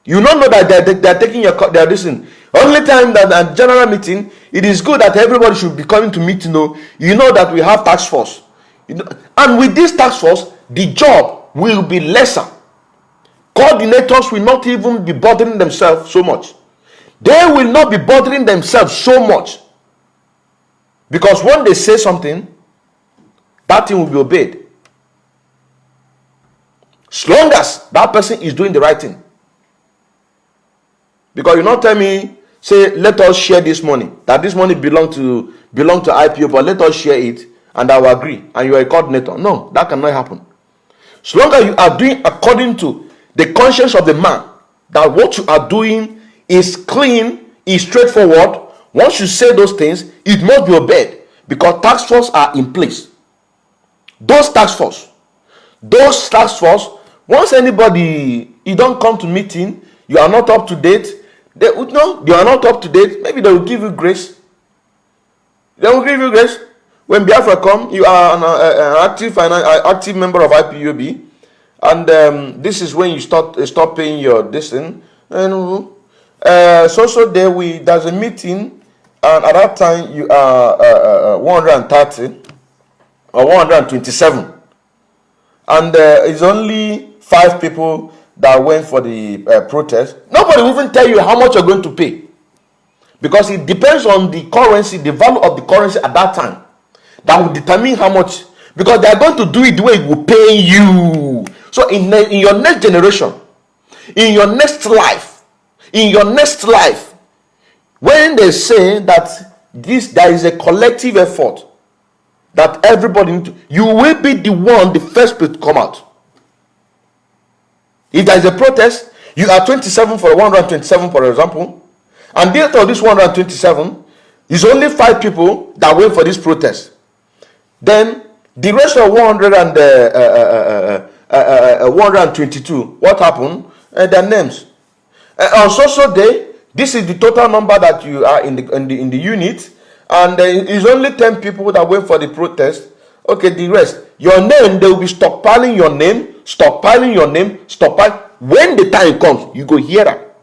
You don't know that they're taking they're listening. Only time that at general meeting, it is good that everybody should be coming to meet. You know that we have task force. And with this task force, the job will be lesser. Coordinators will not even be bothering themselves so much. They will not be bothering themselves so much. Because when they say something, that thing will be obeyed. As long as that person is doing the right thing. Because you not tell me, say, let us share this money. That this money belong to IPO, but let us share it and I will agree. And you are a coordinator. No, that cannot happen. As long as you are doing according to the conscience of the man, that what you are doing is clean, is straightforward. Once you say those things, it must be obeyed. Because task force are in place. Those task force, once anybody, you don't come to meeting, you are not up to date, you are not up to date, maybe they will give you grace. When Biafra come, you are an active member of IPOB, and this is when you stop paying your distance. And there's a meeting, and at that time you are 130 or 127, and it's only 5 people that went for the protest. Nobody will even tell you how much you're going to pay, because it depends on the currency, the value of the currency at that time, that will determine how much, because they are going to do it the way it will pay you. So in your next generation, in your next life, when they say that there is a collective effort that everybody needs to, you will be the first to come out. If there is a protest, you are 27 for 127, for example, and out of this 127 is only 5 people that went for this protest. Then the rest of 122, what happened? Their names. On social day, this is the total number that you are in the unit, and it's only 10 people that went for the protest. Okay, the rest, your name, they will be stockpiling your name. When the time comes, you go hear that.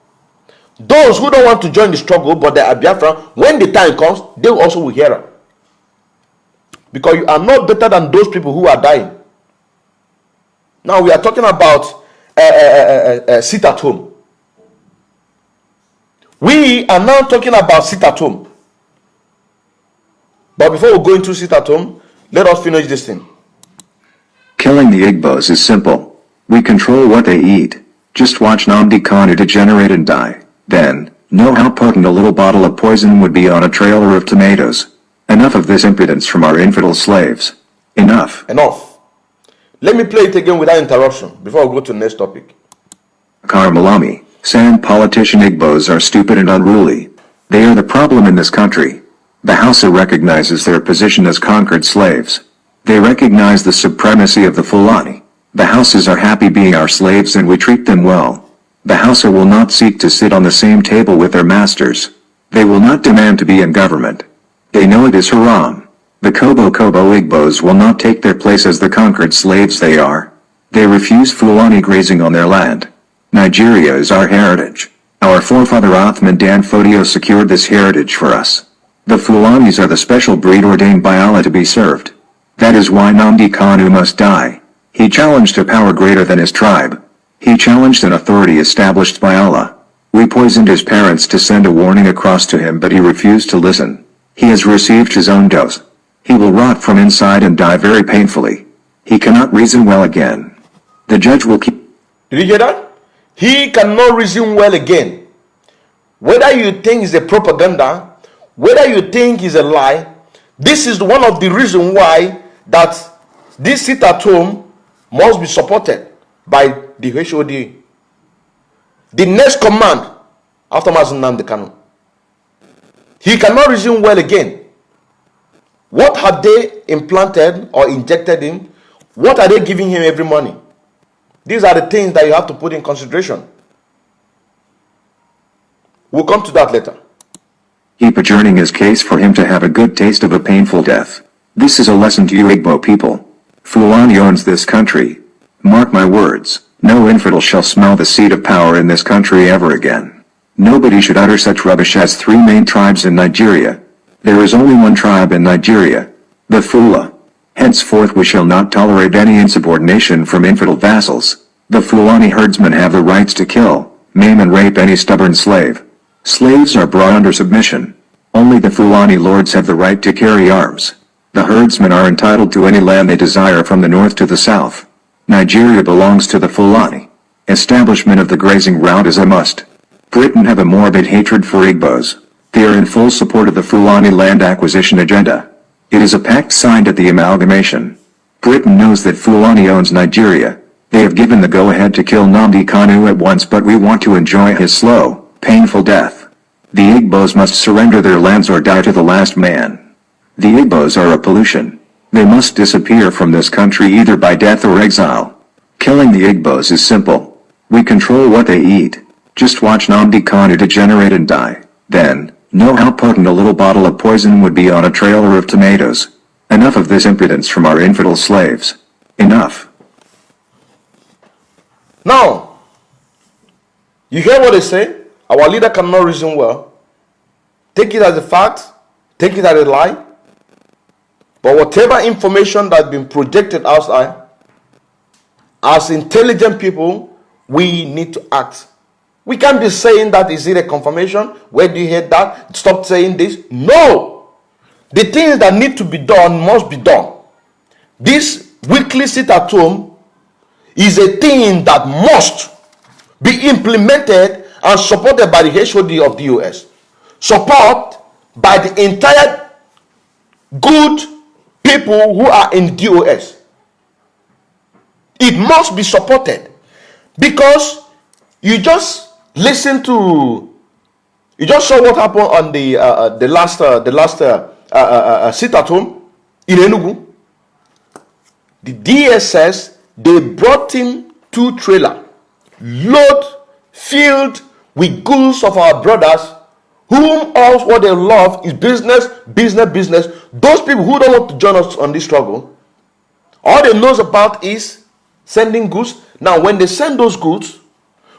Those who don't want to join the struggle, but they are Biafra, when the time comes, they also will hear it. Because you are not better than those people who are dying. Now we are talking about sit at home. We are now talking about sit at home. But before we go into sit at home, let us finish this thing. Killing the Igbos is simple. We control what they eat. Just watch Nnamdi Kanu degenerate and die. Then, know how potent a little bottle of poison would be on a trailer of tomatoes. Enough of this impudence from our infidel slaves. Enough. Let me play it again without interruption before we go to the next topic. Karmalami, saying politician Igbos are stupid and unruly. They are the problem in this country. The Hausa recognizes their position as conquered slaves. They recognize the supremacy of the Fulani. The Hausas are happy being our slaves and we treat them well. The Hausa will not seek to sit on the same table with their masters. They will not demand to be in government. They know it is haram. The Kobo Igbos will not take their place as the conquered slaves they are. They refuse Fulani grazing on their land. Nigeria is our heritage. Our forefather Othman Dan Fodio secured this heritage for us. The Fulanis are the special breed ordained by Allah to be served. That is why Nnamdi Kanu must die. He challenged a power greater than his tribe. He challenged an authority established by Allah. We poisoned his parents to send a warning across to him, but he refused to listen. He has received his own dose. He will rot from inside and die very painfully. He cannot reason well again. The judge will keep... Did you hear that? He cannot reason well again. Whether you think it's a propaganda, whether you think it's a lie, this is one of the reasons why that this sit at home must be supported by the HOD. The next command after Mazen Nnamdi Kanu. He cannot reason well again. What have they implanted or injected him? What are they giving him every morning? These are the things that you have to put in consideration. We'll come to that later. Keep adjourning his case for him to have a good taste of a painful death. This is a lesson to you Igbo people. Fulani owns this country. Mark my words, no infidel shall smell the seat of power in this country ever again. Nobody should utter such rubbish as 3 main tribes in Nigeria. There is only one tribe in Nigeria, the Fula. Henceforth we shall not tolerate any insubordination from infidel vassals. The Fulani herdsmen have the rights to kill, maim and rape any stubborn slave. Slaves are brought under submission. Only the Fulani lords have the right to carry arms. The herdsmen are entitled to any land they desire from the north to the south. Nigeria belongs to the Fulani. Establishment of the grazing route is a must. Britain have a morbid hatred for Igbos. They are in full support of the Fulani land acquisition agenda. It is a pact signed at the amalgamation. Britain knows that Fulani owns Nigeria. They have given the go-ahead to kill Nnamdi Kanu at once, but we want to enjoy his slow, painful death. The Igbos must surrender their lands or die to the last man. The Igbos are a pollution. They must disappear from this country either by death or exile. Killing the Igbos is simple. We control what they eat. Just watch Nnamdi Kanu degenerate and die. Then, know how potent a little bottle of poison would be on a trailer of tomatoes. Enough of this impudence from our infidel slaves. Enough. Now, you hear what they say? Our leader cannot reason well. Take it as a fact. Take it as a lie. But whatever information that's been projected outside, as intelligent people, we need to act. We can't be saying that, is it a confirmation? Where do you hear that? Stop saying this. No! The things that need to be done must be done. This weekly sit at home is a thing that must be implemented and supported by the HOD of the US. Support by the entire good people who are in DOS. It must be supported, because you just listen to, you just saw what happened on the last sit at home in Enugu. The DSS, they brought in 2 trailers load filled with goods of our brothers, whom all what they love is business. Those people who don't want to join us on this struggle, all they know about is sending goods. Now, when they send those goods,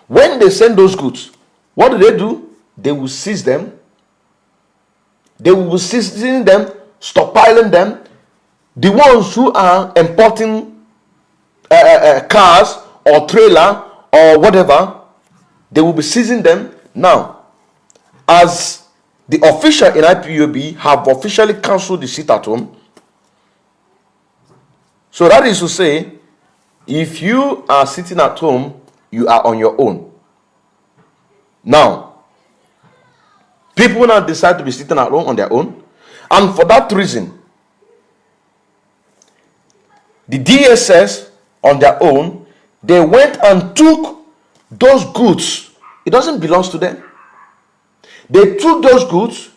what do? They will seize them. They will be seizing them, stockpiling them. The ones who are importing cars or trailer or whatever, they will be seizing them. Now, as the official in IPOB have officially cancelled the sit at home, so that is to say, if you are sitting at home, you are on your own. Now, people now decide to be sitting at home on their own, and for that reason, the DSS on their own, they went and took those goods. It doesn't belong to them. They took those goods.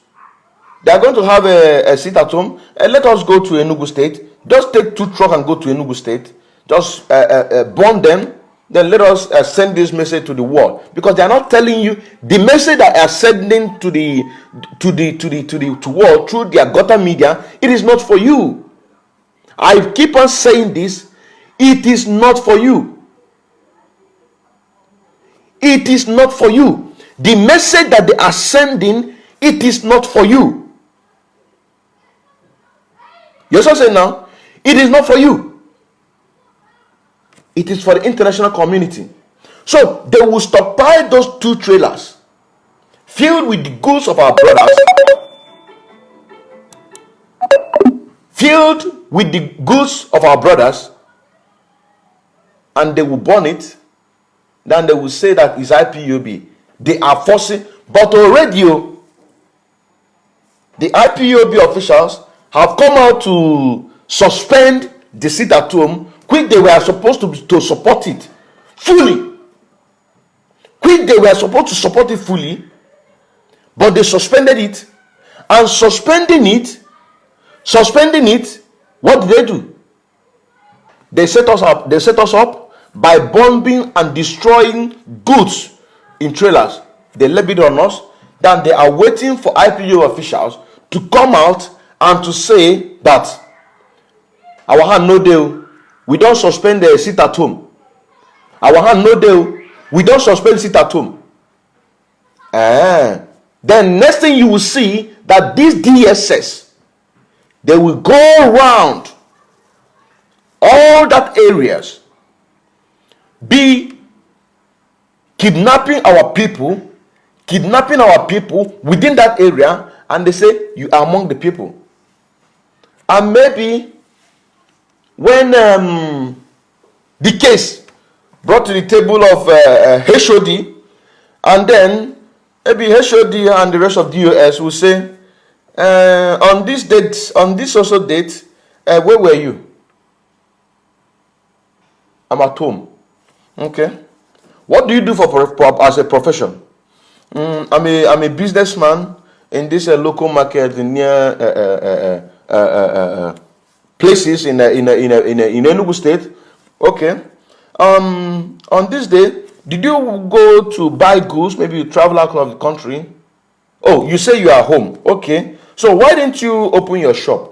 They are going to have a sit at home. Let us go to Enugu State. Just take 2 trucks and go to Enugu State. Just burn them. then let us send this message to the world, because they are not telling you the message that are sending to the world through their gutter media. It is not for you. I keep on saying this. It is not for you. It is not for you. The message that they are sending, it is not for you. You're so saying now, it is not for you. It is for the international community. So they will stockpile those 2 trailers filled with the goods of our brothers, filled with the goods of our brothers, and they will burn it. Then they will say that it's IPOB. They are forcing, but already the IPOB officials have come out to suspend the sit at home, which they were supposed to support it fully. Which they were supposed to support it fully, but they suspended it. And suspending it, what did they do? They set us up. They set us up by bombing and destroying goods in trailers. They levied on us. Then they are waiting for IPO officials to come out and to say that our hand no deal. We don't suspend the sit at home. Our hand no deal. We don't suspend sit at home. Then next thing you will see that these DSS, they will go around all that areas, be kidnapping our people within that area, and they say you are among the people. And maybe when the case brought to the table of HOD, and then maybe HOD and the rest of the US will say, on this date, on this also date, where were you? I'm at home. Okay. What do you do for as a profession? I'm a businessman in this local market near places in Enugu State. Okay. On this day, did you go to buy goods? Maybe you travel out of the country. Oh, you say you are home. Okay. So why didn't you open your shop?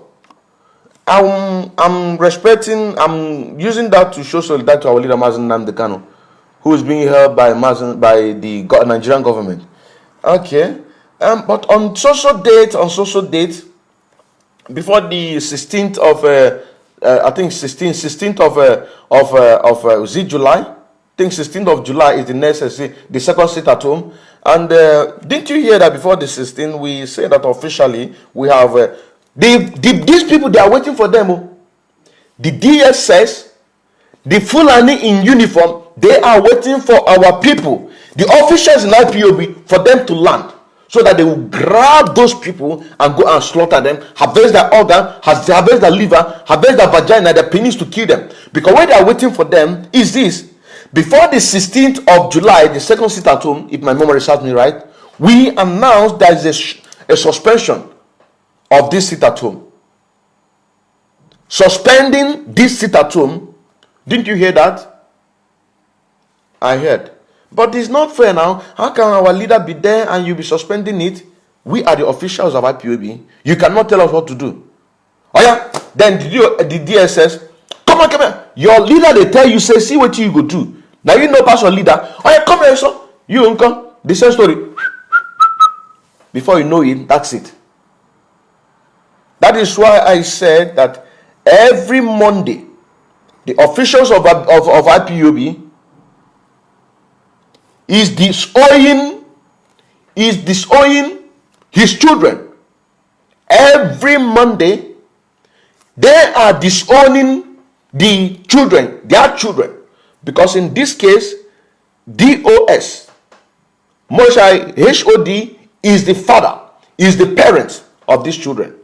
I'm using that to show solidarity to our leader Mazen Nnamdi Kanu, who is being held by the Nigerian government. Okay. But on social date, before the 16th of I think 16th of July. I think 16th of July is the next the second sit at home. And didn't you hear that before the 16th we say that officially we have these people, they are waiting for them. The DSS, the Fulani in uniform, they are waiting for our people, the officials in IPOB, for them to land, so that they will grab those people and go and slaughter them, harvest their organ, harvest their liver, harvest their vagina, their penis, to kill them. Because what they are waiting for them is this: before the 16th of July, the second sit at home, if my memory serves me right, we announced there is a suspension of this sit at home. Suspending this sit at home. Didn't you hear that? I heard. But it's not fair now. How can our leader be there and you be suspending it? We are the officials of IPOB. You cannot tell us what to do. Oh yeah? Then the DSS, come on, come here. Your leader, they tell you, say, see what you go do. Now you know past your leader. Oh yeah, come here, so you don't come. The same story. Before you know it, that's it. That is why I said that every Monday, the officials of IPOB is disowning his children. Every Monday, they are disowning the children, their children. Because in this case, DOS, HOD, is the father, is the parent of these children.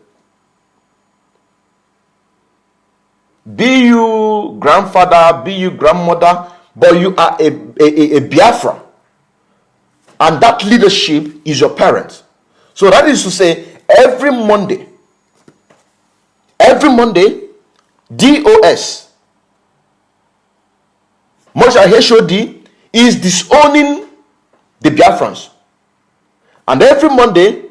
Be you grandfather, be you grandmother, but you are a Biafra. And that leadership is your parent. So that is to say, every Monday, DOS HOD is disowning the Biafrans. And every Monday,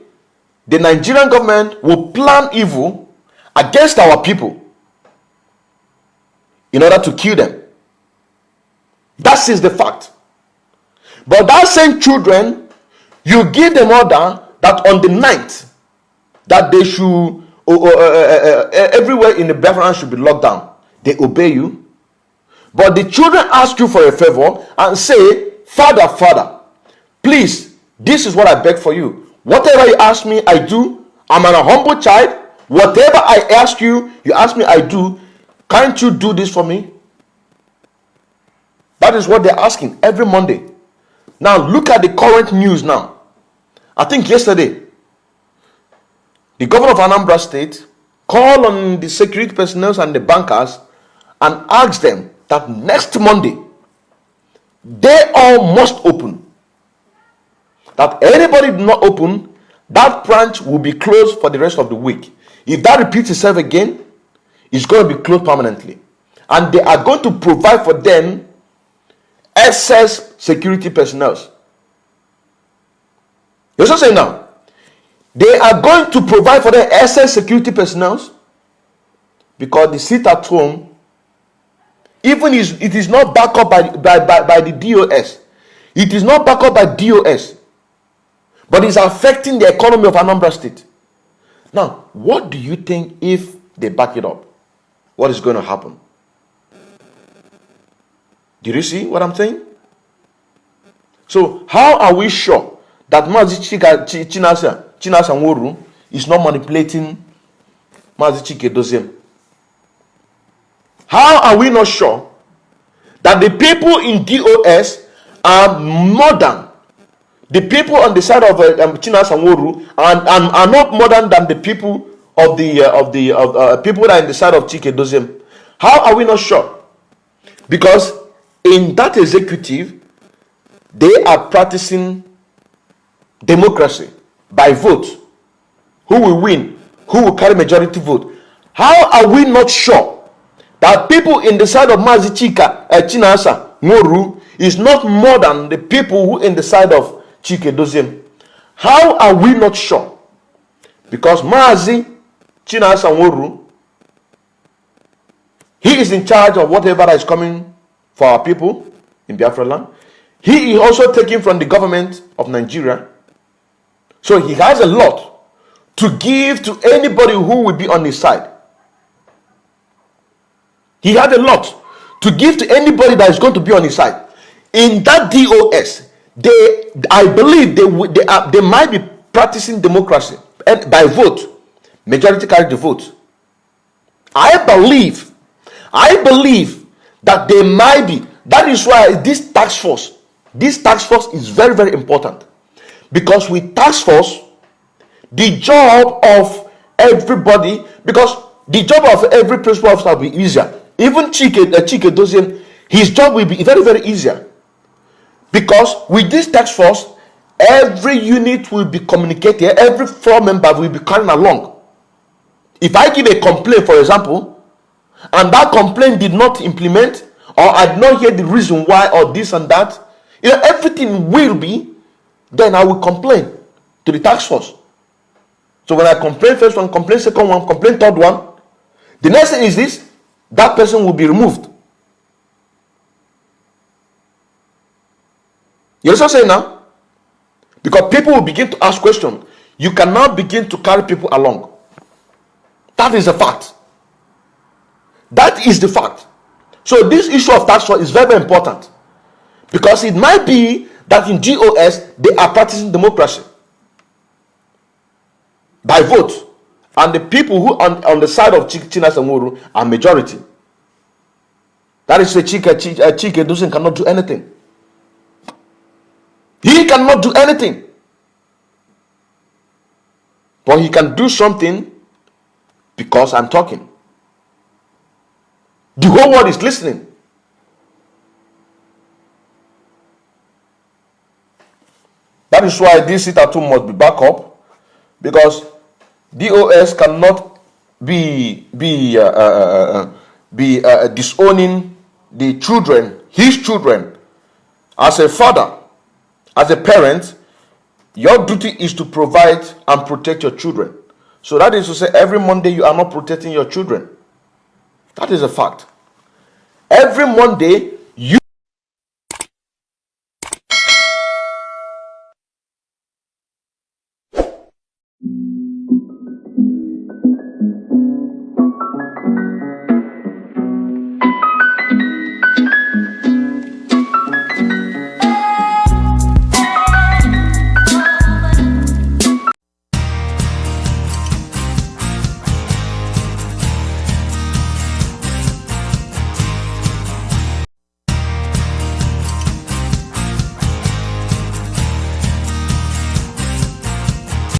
the Nigerian government will plan evil against our people in order to kill them. That is the fact. But that same children, you give them order that on the 9th, that they should, everywhere in the Biafra should be locked down. They obey you. But the children ask you for a favor and say, Father, please, this is what I beg for you. Whatever you ask me, I do. I'm a humble child. Whatever I ask you, you ask me, I do. Can't you do this for me? That is what they're asking every Monday. Now, look at the current news now. I think yesterday, the governor of Anambra State called on the security personnel and the bankers and asked them that next Monday, they all must open. That anybody do not open, that branch will be closed for the rest of the week. If that repeats itself again, it's going to be closed permanently. And they are going to provide for them excess security personnel. You're also saying now, they are going to provide for them excess security personnel because the sit at home, even it is not backed up by the DOS. It is not backed up by DOS. But it's affecting the economy of Anambra State. Now, what do you think if they back it up? What is going to happen? Did you see what I'm saying? So, how are we sure that Mazi Chinasa Nworu is not manipulating Mazi Chike Doziem? How are we not sure that the people in DOS are more than the people on the side of Chinasa Nworu and are not more than the people of the people that are in the side of Chike Doziem? How are we not sure? Because in that executive, they are practicing democracy by vote. Who will win? Who will carry majority vote? How are we not sure that people in the side of Mazi Chinasa Nworu is not more than the people who in the side of Chike Doziem? How are we not sure? Because Mazi Chinasa Nworu, he is in charge of whatever is coming for our people in Biafra land. He is also taking from the government of Nigeria. So he has a lot to give to anybody who will be on his side. He has a lot to give to anybody that is going to be on his side. In that DOS, I believe they might be practicing democracy and by vote. Majority carry the vote. I believe that they might be. That is why this task force is very, very important. Because with task force, the job of everybody, because the job of every principal officer will be easier. Even Chike Doziem, his job will be very, very easier. Because with this task force, every unit will be communicated, every floor member will be carrying along. If I give a complaint, for example, and that complaint did not implement, or I did not hear the reason why, or this and that, everything will be, then I will complain to the task force. So when I complain first one, complain second one, complain third one, the next thing is this, that person will be removed. You understand what I'm saying now? Because people will begin to ask questions. You cannot begin to carry people along. That is a fact. That is the fact. So this issue of tax force is very, very important. Because it might be that in DOS, they are practicing democracy by vote. And the people who on the side of Chinasa Nworu are majority. That is why Chike Doziem cannot do anything. He cannot do anything. But he can do something because I'm talking. The whole world is listening. That is why this sit-at-home must be back up, because DOS cannot be disowning the children his children. As a father, as a parent, your duty is to provide and protect your children. So that is to say, every Monday you are not protecting your children. That is a fact. Every Monday